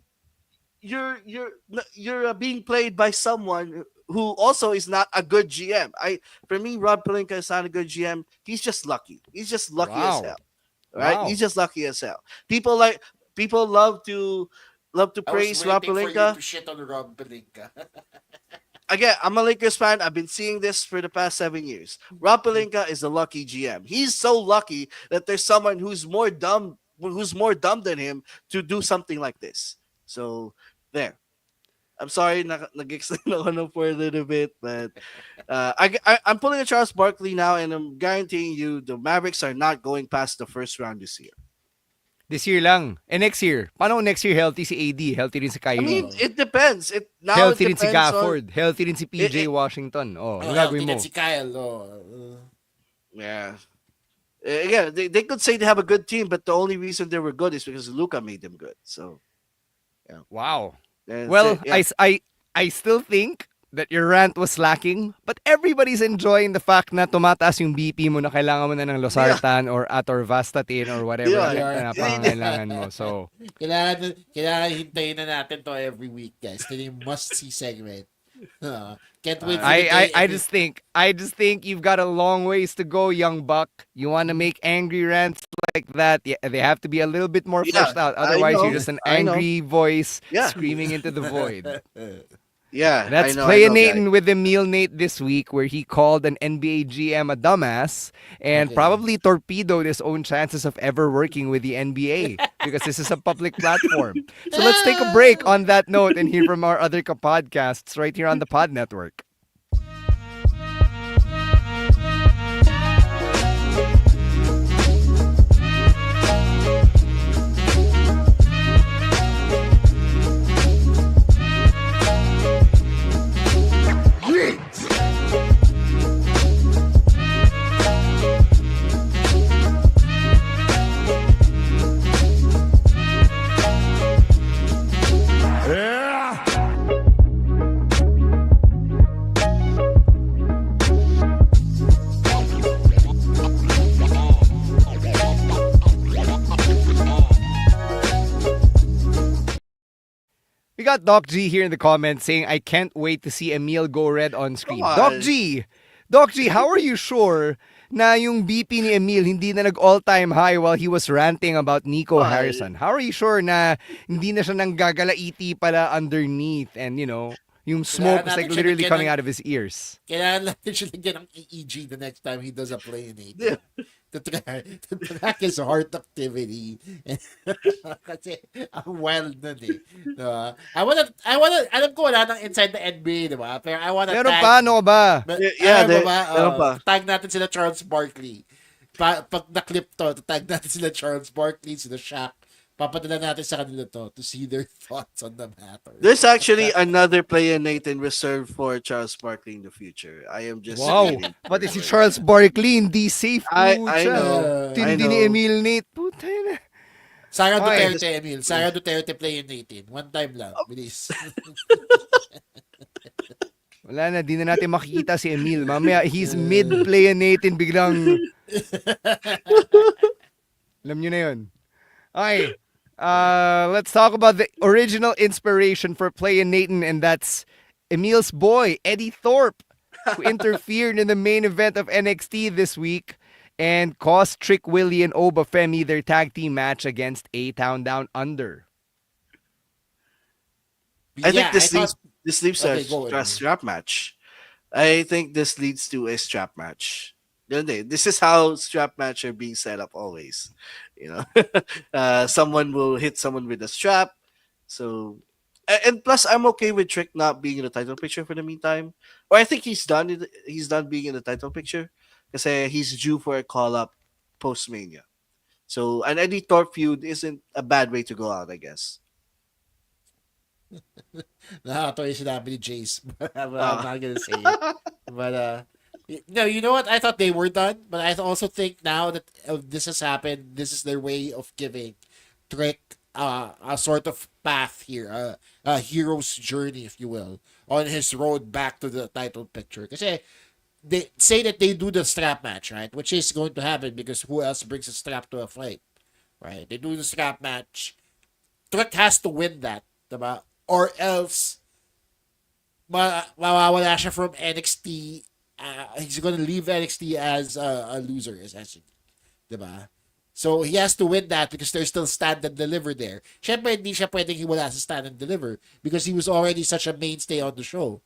you're being played by someone who also is not a good GM? For me, Rob Pelinka is not a good GM. He's just lucky. He's just lucky as Wow. hell. Right? Wow. He's just lucky as hell. People love to I was praise Rob waiting for you Pelinka. to shit on Rob Pelinka. Again, I'm a Lakers fan. I've been seeing this for the past 7 years. Rob Pelinka is a lucky GM. He's so lucky that there's someone who's more dumb than him to do something like this. So there. I'm sorry, nag-extend ako ng for a little bit, but I'm pulling a Charles Barkley now, and I'm guaranteeing you the Mavericks are not going past the first round this year. This year lang. Eh, next year? Paano kung next year healthy si AD? Healthy rin si I Kyrie? mean, it depends. It Healthy rin si depends on Gafford. Healthy rin si PJ it- Washington. Oh, yung Healthy gagawin mo. din si Kyle. Oh. yeah. Again, they could say they have a good team, but the only reason they were good is because Luca made them good. So, yeah. Wow. That's Well, it, yeah. I still think that your rant was lacking, but everybody's enjoying the fact na tumataas yung BP mo na kailangan mo na ng losartan or atorvastatin or whatever Yeah. na pangangailangan mo. So, Kailangan hintayin na natin to every week, guys. Ito yung must-see segment. Can't wait for the day. I just think you've got a long ways to go, young buck. You want to make angry rants like that? Yeah, they have to be a little bit more Yeah, fleshed out. I Otherwise, know, you're just an I know. angry voice Yeah. screaming into the void. Yeah, That's I Playa know, Neytin with Emile Neyt this week, where he called an NBA GM a dumbass and probably torpedoed his own chances of ever working with the NBA because this is a public platform. So let's take a break on that note and hear from our other podcasts right here on the Pod Network. We got Doc G here in the comments saying, I can't wait to see Emile go red on screen. Come on. Doc G, how are you sure na yung BP ni Emile hindi na nag-all-time high while he was ranting about Nico Harrison? How are you sure na hindi na siya nanggagalaiti pala underneath and, yung smoke is like literally coming out of his ears? Kailangan natin siya lagyan ng EEG the next time he does a play in it. To track his heart activity. Kasi, ang wild nun eh. Diba? Alam ko wala nang inside the NBA, diba? Pero I wanna Meron tag... pa, ano ba? Meron pa. Tag natin sila Charles Barkley. Pag na-clip to, tag natin sila Charles Barkley, sila Shaq. Papadala natin sa kanila to see their thoughts on the matter. There's actually another Playa Neytin reserved for Charles Barkley in the future. I am just waiting. Pati si Charles Barkley hindi safe po I siya. know. Tindi ni Emile Neyt. Puta na. Sara Okay. Duterte, Emil. Sara Duterte Playa Neytin. One time lang. Bilis. Wala na, di na natin makikita si Emile. Mamaya, he's mid-Playa Neytin, biglang... Alam nyo na yun. Okay. Let's talk about the original inspiration for Playa Neytin, and that's Emile's boy, Eddie Thorpe, who interfered in the main event of NXT this week and cost Trick Willie and Oba Femi their tag team match against A-Town Down Under. I think this leads Okay, to go a ahead. strap match. I think this leads to a strap match. This is how strap match are being set up always. Someone will hit someone with a strap. So, and plus, I'm okay with Trick not being in the title picture for the meantime. Or I think he's done being in the title picture. Kasi he's due for a call-up post-Mania. So an Eddie Thorpe feud isn't a bad way to go out, I guess. Nakakatawa yung sinabi ni Jace. But I'm Ah. not gonna say it. But no, you know what? I thought they were done, but I also think now that this has happened, this is their way of giving Trick a sort of path here, a hero's journey, if you will, on his road back to the title picture. Kasi they say that they do the strap match, right? Which is going to happen because who else brings a strap to a fight, right? They do the strap match. Trick has to win that, diba? Or else mawawala siya from NXT. He's gonna leave NXT as a loser, essentially. Diba? So, he has to win that because there's still stand and deliver there. Siyempre, hindi siya pwedeng hiwala sa stand and deliver because he was already such a mainstay on the show.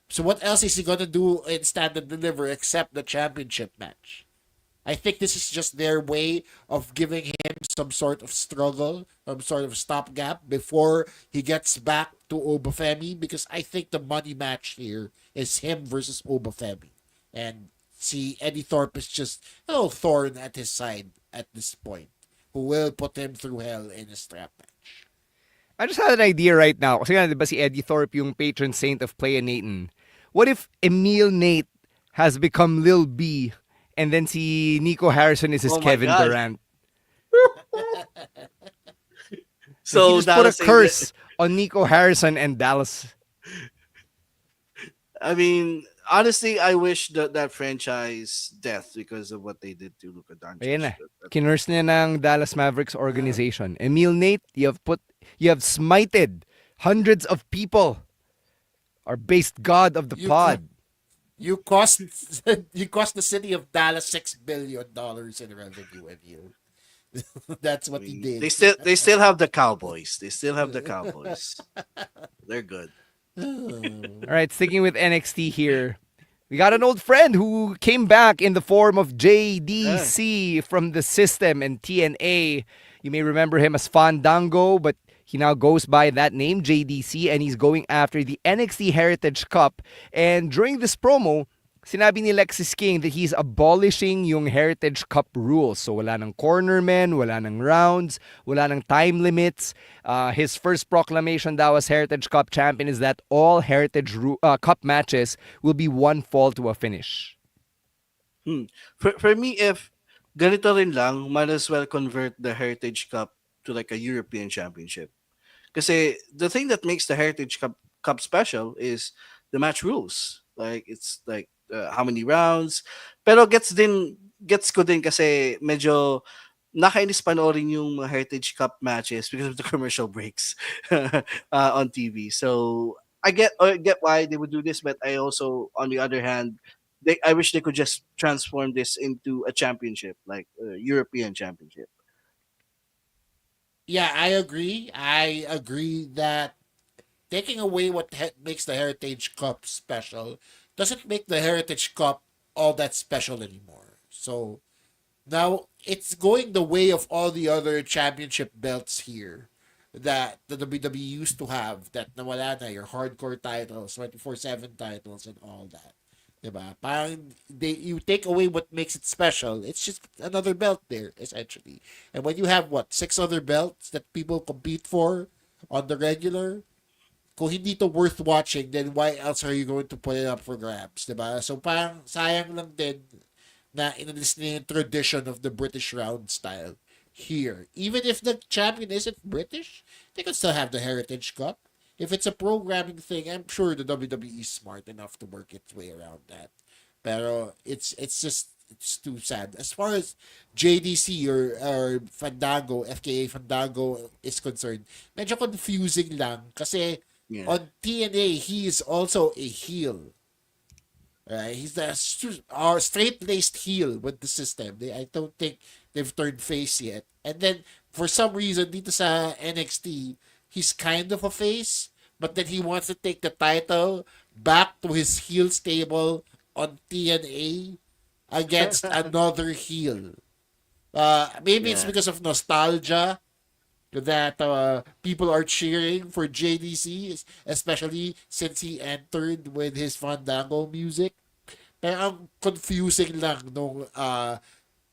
So, what else is he gonna do in stand and deliver except the championship match? I think this is just their way of giving him some sort of struggle, some sort of stopgap before he gets back to Obafemi, because I think the money match here is him versus Obafemi. And see, Eddie Thorpe is just a little thorn at his side at this point, who will put him through hell in a strap match. I just had an idea right now. Kasi nga, di ba si Eddie Thorpe yung patron saint of Playa Neytin? What if Emile Neyt has become Lil B and then si Nico Harrison is his Oh my Kevin God. Durant? So he just put a curse on Nico Harrison and Dallas. I mean, honestly, I wish that franchise death because of what they did to Luka Doncic. Ayan na. Kinurse niya ng Dallas Mavericks organization. Emile Neyt, you have smited hundreds of people. Our based god of the pod. You cost the city of Dallas $6 billion in revenue, and you. That's what he did. They still have the Cowboys. They still have the Cowboys. They're good. All right, sticking with NXT here. We got an old friend who came back in the form of JDC from the System and TNA. You may remember him as Fandango, but he now goes by that name, JDC, and he's going after the NXT Heritage Cup. And during this promo, sinabi ni Lexis King that he's abolishing yung Heritage Cup rules. So wala nang cornermen, wala nang rounds, wala nang time limits. His first proclamation daw as Heritage Cup champion is that all Heritage Cup matches will be one fall to a finish. For me, if ganito rin lang, might as well convert the Heritage Cup to like a European Championship. Kasi the thing that makes the Heritage Cup special is the match rules. Like, it's like how many rounds. Pero gets ko din kasi medyo nakainis panoorin yung Heritage Cup matches because of the commercial breaks on TV. So I get why they would do this, but I also, on the other hand, I wish they could just transform this into a championship, like a European Championship. Yeah, I agree. I agree that taking away what makes the Heritage Cup special doesn't make the Heritage Cup all that special anymore. So now it's going the way of all the other championship belts here that the WWE used to have, that nawala na, your hardcore titles, 24/7 titles, and all that. Diba? Parang you take away what makes it special. It's just another belt there, essentially. And when you have, 6 other belts that people compete for on the regular, kung hindi to worth watching, then why else are you going to put it up for grabs, diba? So parang sayang lang din na inalis niya yung tradition of the British round style here. Even if the champion isn't British, they could still have the Heritage Cup. If it's a programming thing, I'm sure the WWE is smart enough to work its way around that. Pero it's too sad. As far as JDC or Fandango, FKA Fandango is concerned, medyo confusing lang kasi on TNA, he is also a heel. Right? He's the straight-laced heel with the System. I don't think they've turned face yet. And then, for some reason, dito sa NXT, he's kind of a face, but then he wants to take the title back to his heel stable on TNA against another heel. Maybe it's because of nostalgia that people are cheering for JDC, especially since he entered with his Fandango music. Pero ang confusing lang nung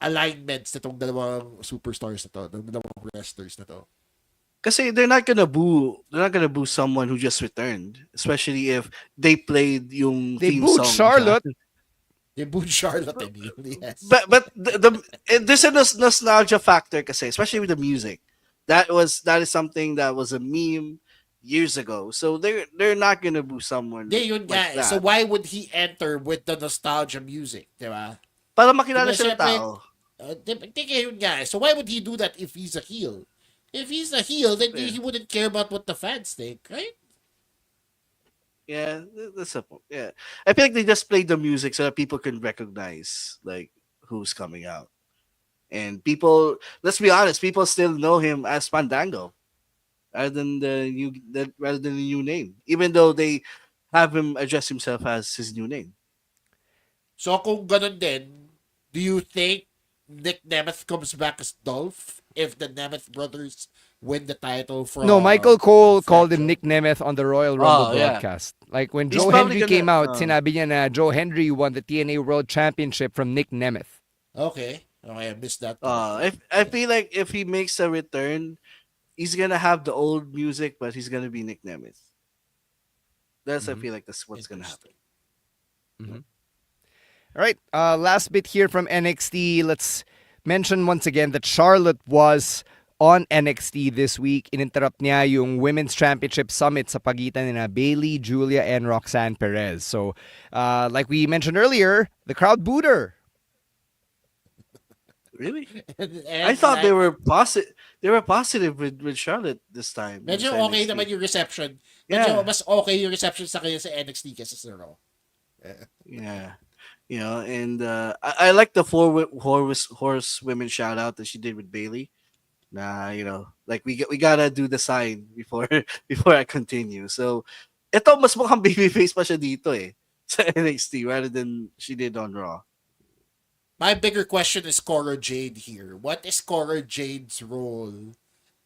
alignments nitong dalawang superstars na to, ng dalawang wrestlers na to. Kasi they're not gonna boo someone who just returned, especially if they played yung They theme booed song. Charlotte. They booed Charlotte, Emile. Yes. But there's a nostalgia factor kasi, especially with the music. That is something that was a meme years ago. So they're not gonna boo someone Di, yun like nga. that. So why would he enter with the nostalgia music? Diba? Para makilala Diba, siya ng syempre, tao. Yun nga. So why would he do that if he's a heel? If he's a heel, then he wouldn't care about what the fans think, right? Yeah, that's a point. Yeah, I feel like they just played the music so that people can recognize like who's coming out, and people. Let's be honest, people still know him as Fandango, rather than the new name, even though they have him address himself as his new name. So kung ganun din, do you think Nick Nemeth comes back as Dolph if the Nemeth brothers win the title from No, Michael Cole called him Show? Nick Nemeth on the Royal Rumble Oh, yeah. broadcast. Like when He's Joe probably Hendry came out, gonna- sinabi niya na Joe Hendry won the TNA World Championship from Nick Nemeth. Okay, I missed that. If I feel like if he makes a return, he's gonna have the old music, but he's gonna be Nick Nemeth. I feel like that's what's gonna happen. All right, last bit here from NXT. Let's mention once again that Charlotte was on NXT this week. Ininterrupt niya yung Women's Championship Summit sa pagitan nina Bayley, Julia, and Roxanne Perez. So, like we mentioned earlier, the crowd booed her. Really? And I thought they were positive. They were positive with Charlotte this time. Medyo sa okay NXT. naman yung reception. Medyo Yeah. mas okay yung reception sa kanya sa NXT kaysa sa Raw. Yeah. You know, and I like the horse women shout out that she did with Bailey. Nah, you know, like we gotta do the sign before before I continue. So, ito mas mukhang babyface pa siya dito sa NXT rather than she did on Raw. My bigger question is Cora Jade here. What is Cora Jade's role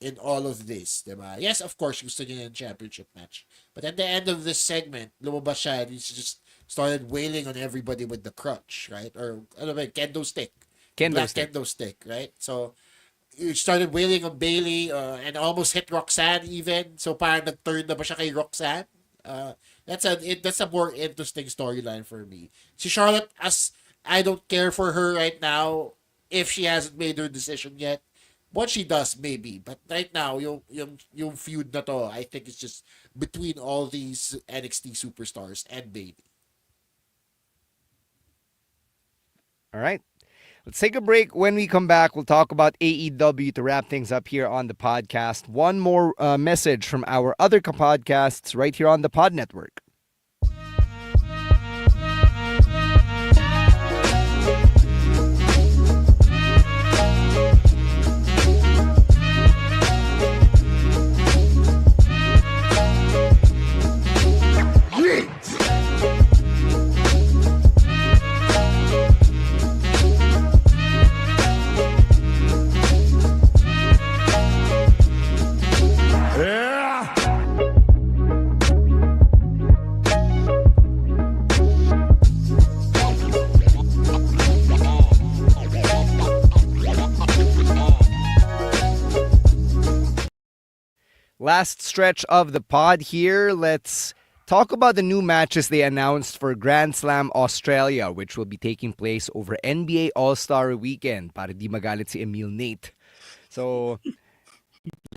in all of this, diba? Yes, of course, gusto niya yung championship match. But at the end of this segment, lumabas siya and he just started wailing on everybody with the crutch, right? Or, ano ba, kendo stick. Black kendo stick, right? So, he started wailing on Bailey and almost hit Roxanne even. So, parang nag-turn na ba siya kay Roxanne? That's a more interesting storyline for me. Si Charlotte, as I don't care for her right now if she hasn't made her decision yet. What she does, maybe. But right now, yung feud na to, I think it's just between all these NXT superstars and Bailey. All right. Let's take a break. When we come back, we'll talk about AEW to wrap things up here on the podcast. One more message from our other podcasts right here on the Pod Network. Last stretch of the pod here. Let's talk about the new matches they announced for Grand Slam Australia, which will be taking place over NBA All-Star Weekend. Para di magalit si Emile Neyt. So,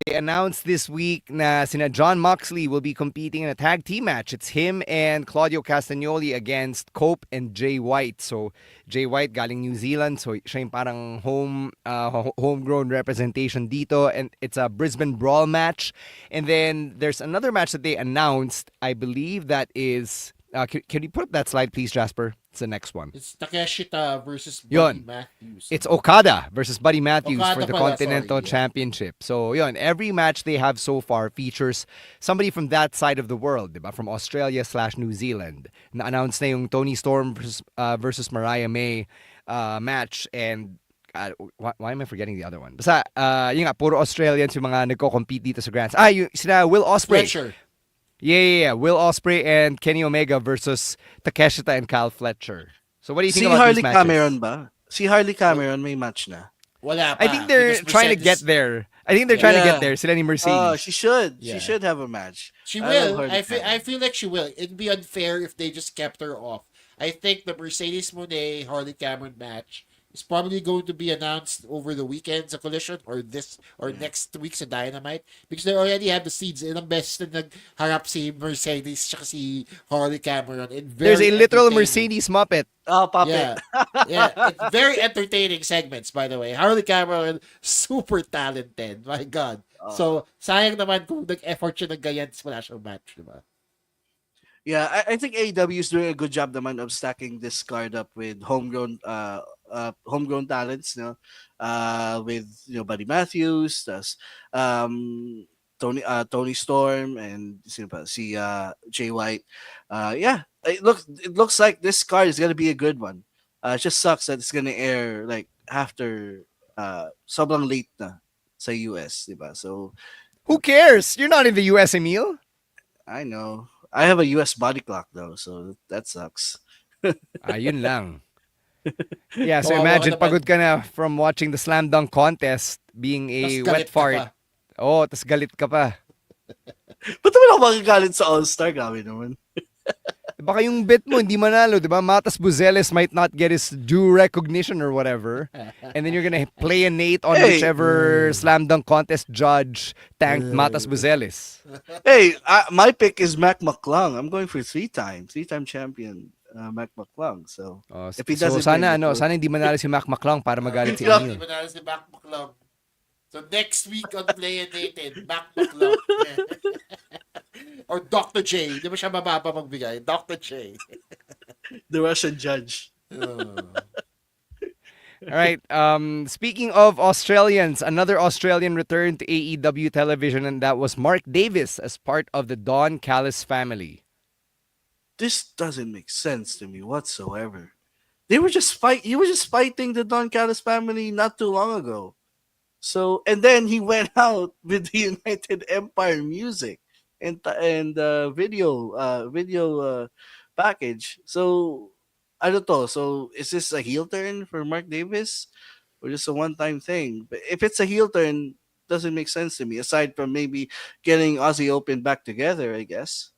they announced this week na sina John Moxley will be competing in a tag team match. It's him and Claudio Castagnoli against Cope and Jay White. So, Jay White galing New Zealand. So, siya yung parang homegrown representation dito. And it's a Brisbane Brawl match. And then, there's another match that they announced. I believe that is... can you put up that slide, please, Jasper? It's the next one. It's Takeshita versus Buddy Yun. Matthews. It's Okada versus Buddy Matthews Okada for the pala, Continental sorry, yeah. Championship. So, yun, every match they have so far features somebody from that side of the world, diba? From Australia/New Zealand. Na-announce na yung Toni Storm versus Mariah May match. And why am I forgetting the other one? Basta, yun nga, puro Australians yung mga nagko-compete dito sa Grand Slam. Yung sina Will Ospreay. Fletcher. Yeah. Will Ospreay and Kenny Omega versus Takeshita and Kyle Fletcher. So what do you think Si about these Harley matches? Cameron ba? Si Harley Cameron may match na. Wala I pa. think they're Because trying to get Mercedes, there. I think they're trying to get there. Sila ni Mercedes. She should. She yeah. should have a match. She I love will. Harley I Cameron. feel like she will. It'd be unfair if they just kept her off. I think the Mercedes Monet Harley Cameron match is probably going to be announced over the weekend sa Collision or next week sa Dynamite because they already have the seeds. Ilang beses na nagharap si Mercedes tsaka si Harley Cameron. There's a literal entertaining- Mercedes Muppet. Oh, puppet. Yeah, it's very entertaining segments, by the way. Harley Cameron, super talented. My God. So, sayang naman kung nag-effort siya ng ganyan, wala siyang match, di ba? Yeah, I think AEW is doing a good job naman of stacking this card up with homegrown talents, with Buddy Matthews, Tony Storm, and sino pa, si Jay White. Yeah, it looks like this card is gonna be a good one. It just sucks that it's gonna air like after sobrang late na sa US, diba? So Who cares? You're not in the US, Emile. I know. I have a US body clock though, so that sucks. Yun lang. Yeah, so Kawawa imagine ka naman. pagod ka na from watching the slam dunk contest being a Tas wet galit ka fart. pa. Oh, tas galit ka pa. Ba't naman ako magagalit sa All-Star? Gabi naman. Baka yung bet mo hindi manalo, di ba? Matas Buzeles might not get his due recognition or whatever. And then you're gonna play a Nate on Hey. whichever slam dunk contest judge tanked Matas Buzeles. Hey, my pick is Mac McClung. I'm going for three-time champion Mac McClung. So Oh, if he so doesn't sana win, sana hindi manalo si Mac McClung para magalit si Yeah. Emile. Hindi mo na si Back McClung. So next week on Playa Neytin, Back McClung. Or Dr. J. Hindi mo siya mababa magbigay. Dr. J. the Russian judge. All right. Speaking of Australians, another Australian returned to AEW television, and that was Mark Davis as part of the Don Callis family. This doesn't make sense to me whatsoever. He was just fighting the Don Callis family not too long ago. So and then he went out with the United Empire music and video package. So I don't know. So is this a heel turn for Mark Davis or just a one-time thing? But if it's a heel turn, doesn't make sense to me. Aside from maybe getting Aussie Open back together, I guess.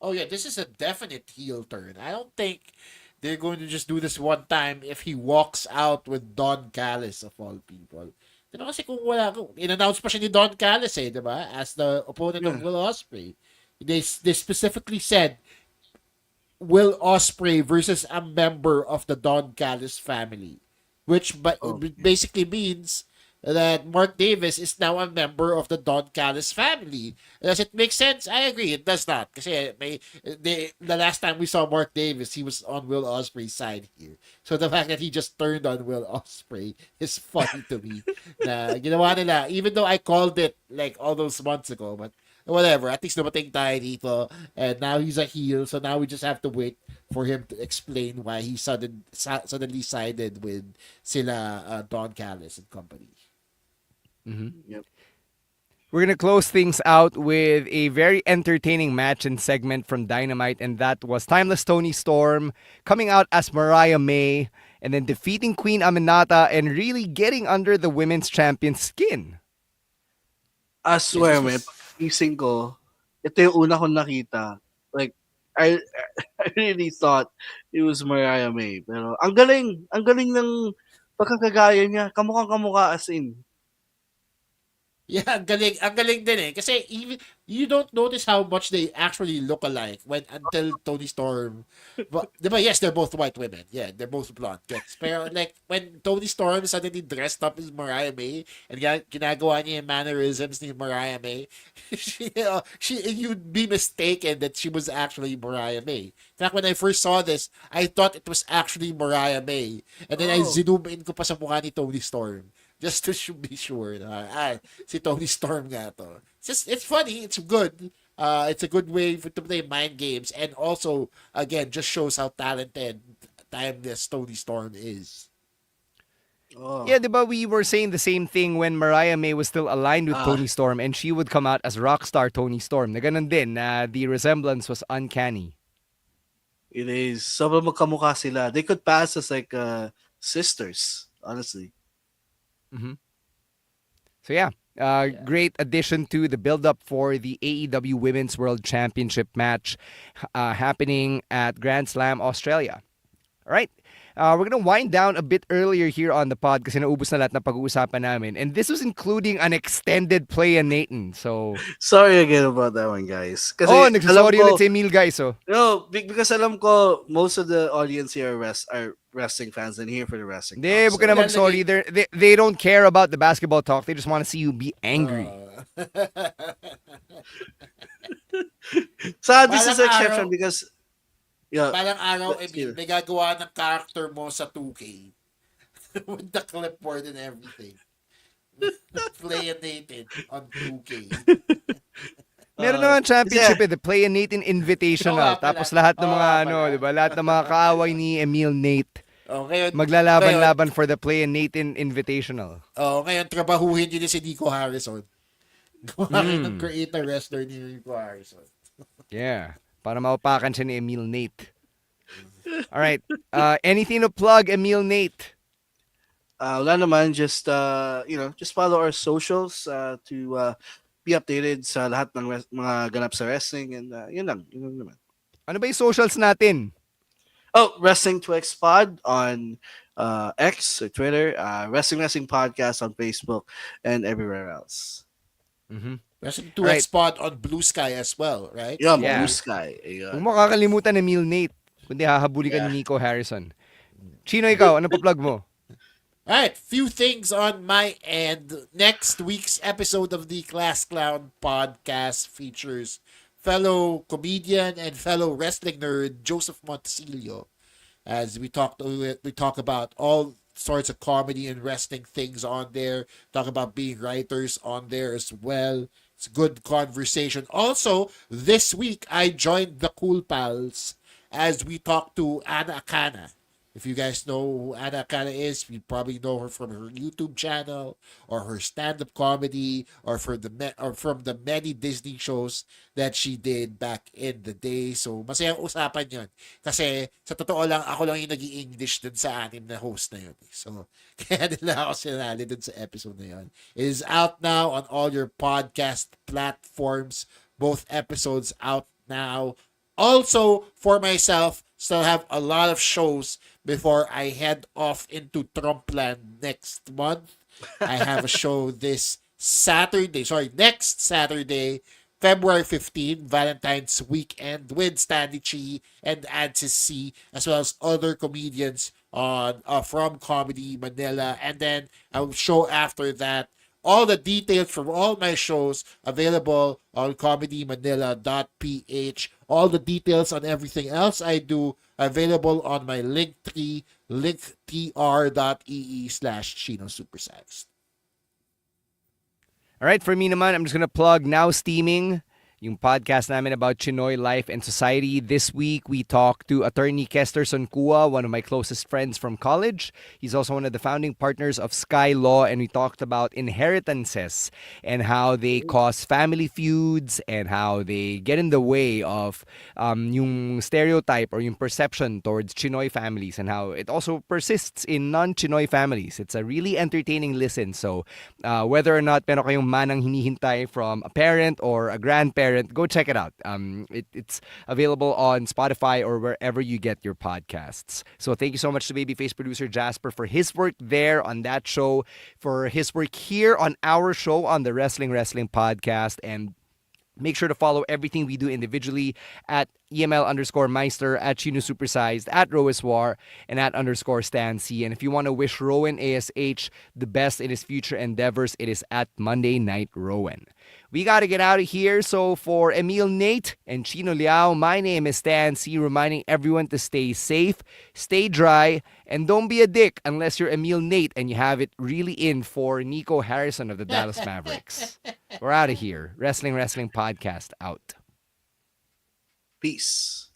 Oh yeah, this is a definite heel turn. I don't think they're going to just do this one time if he walks out with Don Callis of all people. Pero kasi kung in-announce pa siya ni Don Callis di ba? As the opponent of Will Ospreay. They specifically said Will Ospreay versus a member of the Don Callis family. Which basically means that Mark Davis is now a member of the Don Callis family. Does it make sense? I agree. It does not. Kasi the last time we saw Mark Davis, he was on Will Ospreay's side here. So the fact that he just turned on Will Ospreay is funny to me. Na ginawa nila, even though I called it like all those months ago, but whatever. At least dumating tayo dito. And now he's a heel. So now we just have to wait for him to explain why he suddenly sided with sila Don Callis and company. Mm-hmm. Yep. We're going to close things out with a very entertaining match and segment from Dynamite, and that was Timeless Tony Storm coming out as Mariah May and then defeating Queen Aminata and really getting under the women's champion's skin. I swear, man, pag-ising ko, ito yung una kong nakita. Like, I really thought it was Mariah May. Pero ang galing ng pagkakagaya niya. Kamukha as in. Yeah, ang galing din eh. Kasi even you don't notice how much they actually look alike until Tony Storm. But diba, yes, they're both white women. Yeah, they're both blonde. Yes. Pero like when Tony Storm suddenly dressed up as Mariah May and ginagawa niya yung mannerisms ni Mariah May, you'd be mistaken that she was actually Mariah May. In fact, when I first saw this, I thought it was actually Mariah May. And then I zoom in ko pa sa mukha ni Tony Storm. Just to be sure na si Tony Storm nga to. It's funny, it's good. It's a good way to play mind games, and also again just shows how talented timeless Tony Storm is. Oh. Yeah, diba we were saying the same thing when Mariah May was still aligned with Tony Storm and she would come out as rockstar Tony Storm. Na ganun din, the resemblance was uncanny. It is. Sobrang magkamukha sila. They could pass as like sisters, honestly. Mm-hmm. So yeah, great addition to the build-up for the AEW Women's World Championship match happening at Grand Slam Australia. All right. We're gonna wind down a bit earlier here on the pod kasi naubos na lahat na pag-uusapan namin. And this was including an extended Playa Neytin. So, sorry again about that one, guys. Kasi nagsasorry ulit si Emile, guys. Oh. No, because alam ko most of the audience here are wrestling fans and here for the wrestling. Hindi, huwag ka na mag-sorry. They don't care about the basketball talk. They just want to see you be angry. So this is an exception because parang araw, Emile, may gagawa ng character mo sa 2K with the clipboard and everything. Playa Neytin on 2K. Meron naman championship the Playa Neytin Invitational. Tapos lahat ng mga di ba? Lahat ng mga kaaway ni Emile Neyt. Maglalaban-laban for the Playa Neytin Invitational. Ngayon trabahuhin niyo si Nico Harrison. Gawa ng creator wrestler ni Nico Harrison. Yeah. Para maupakan siya ni Emile Neyt. All right. Anything to plug, Emile Neyt? Wala naman, just just follow our socials to be updated sa lahat ng mga ganap sa wrestling and yun lang naman. Ano ba yung socials natin? Wrestling 2X Pod on X or Twitter, Wrestling Podcast on Facebook and everywhere else. Mm-hmm. Wrestling 2X Pod on Blue Sky as well, right? Yeah, Blue Sky. Kung mo kakalimutan ni Emile Neyt, kundi hahabuli ka ni Nico Harrison. Chino, ikaw, ano pa plug mo? Alright, few things on my end. Next week's episode of the Class Clown podcast features fellow comedian and fellow wrestling nerd Joseph Montesilio as we talk about all sorts of comedy and wrestling things on there. Talk about being writers on there as well. It's a good conversation. Also, this week I joined the Cool Pals as we talk to Ana Akana. If you guys know who Ana Akana is, you probably know her from her YouTube channel or her stand-up comedy or from the many Disney shows that she did back in the day. So, masayang usapan yun. Kasi, sa totoo lang, ako lang yung nag-i-English dun sa anim na host na yun. So, kaya nila ako sinali dun sa episode na yun. It is out now on all your podcast platforms. Both episodes out now. Also, for myself, still have a lot of shows before I head off into Trumpland next month. I have a show next Saturday, February 15, Valentine's weekend with Stanley Chi and Ansis C, as well as other comedians on from Comedy Manila. And then a show after that. All the details from all my shows available on comedymanila.ph. All the details on everything else I do available on my Linktree, linktr.ee/Chino Supersized. All right, for me naman, I'm just gonna plug Now Steaming, yung podcast namin about Chinoy life and society. This week, we talked to attorney Kester Sonkua, one of my closest friends from college. He's also one of the founding partners of Sky Law, and we talked about inheritances and how they cause family feuds and how they get in the way of yung stereotype or yung perception towards Chinoy families and how it also persists in non-Chinoy families. It's a really entertaining listen. So whether or not meron kayong manang hinihintay from a parent or a grandparent, go check it out. It's available on Spotify or wherever you get your podcasts. So thank you so much to Babyface producer Jasper for his work there on that show, for his work here on our show on the Wrestling Podcast, and make sure to follow everything we do individually at EML_Meister, at Chino Supersized, at Roeswar, and at _Stan C. And if you want to wish Rowan ASH the best in his future endeavors, it is at Monday Night Rowan. We got to get out of here. So for Emile Neyt and Chino Liao, my name is Stan C, reminding everyone to stay safe, stay dry, and don't be a dick unless you're Emile Neyt and you have it really in for Nico Harrison of the Dallas Mavericks. We're out of here. Wrestling Podcast out. Peace.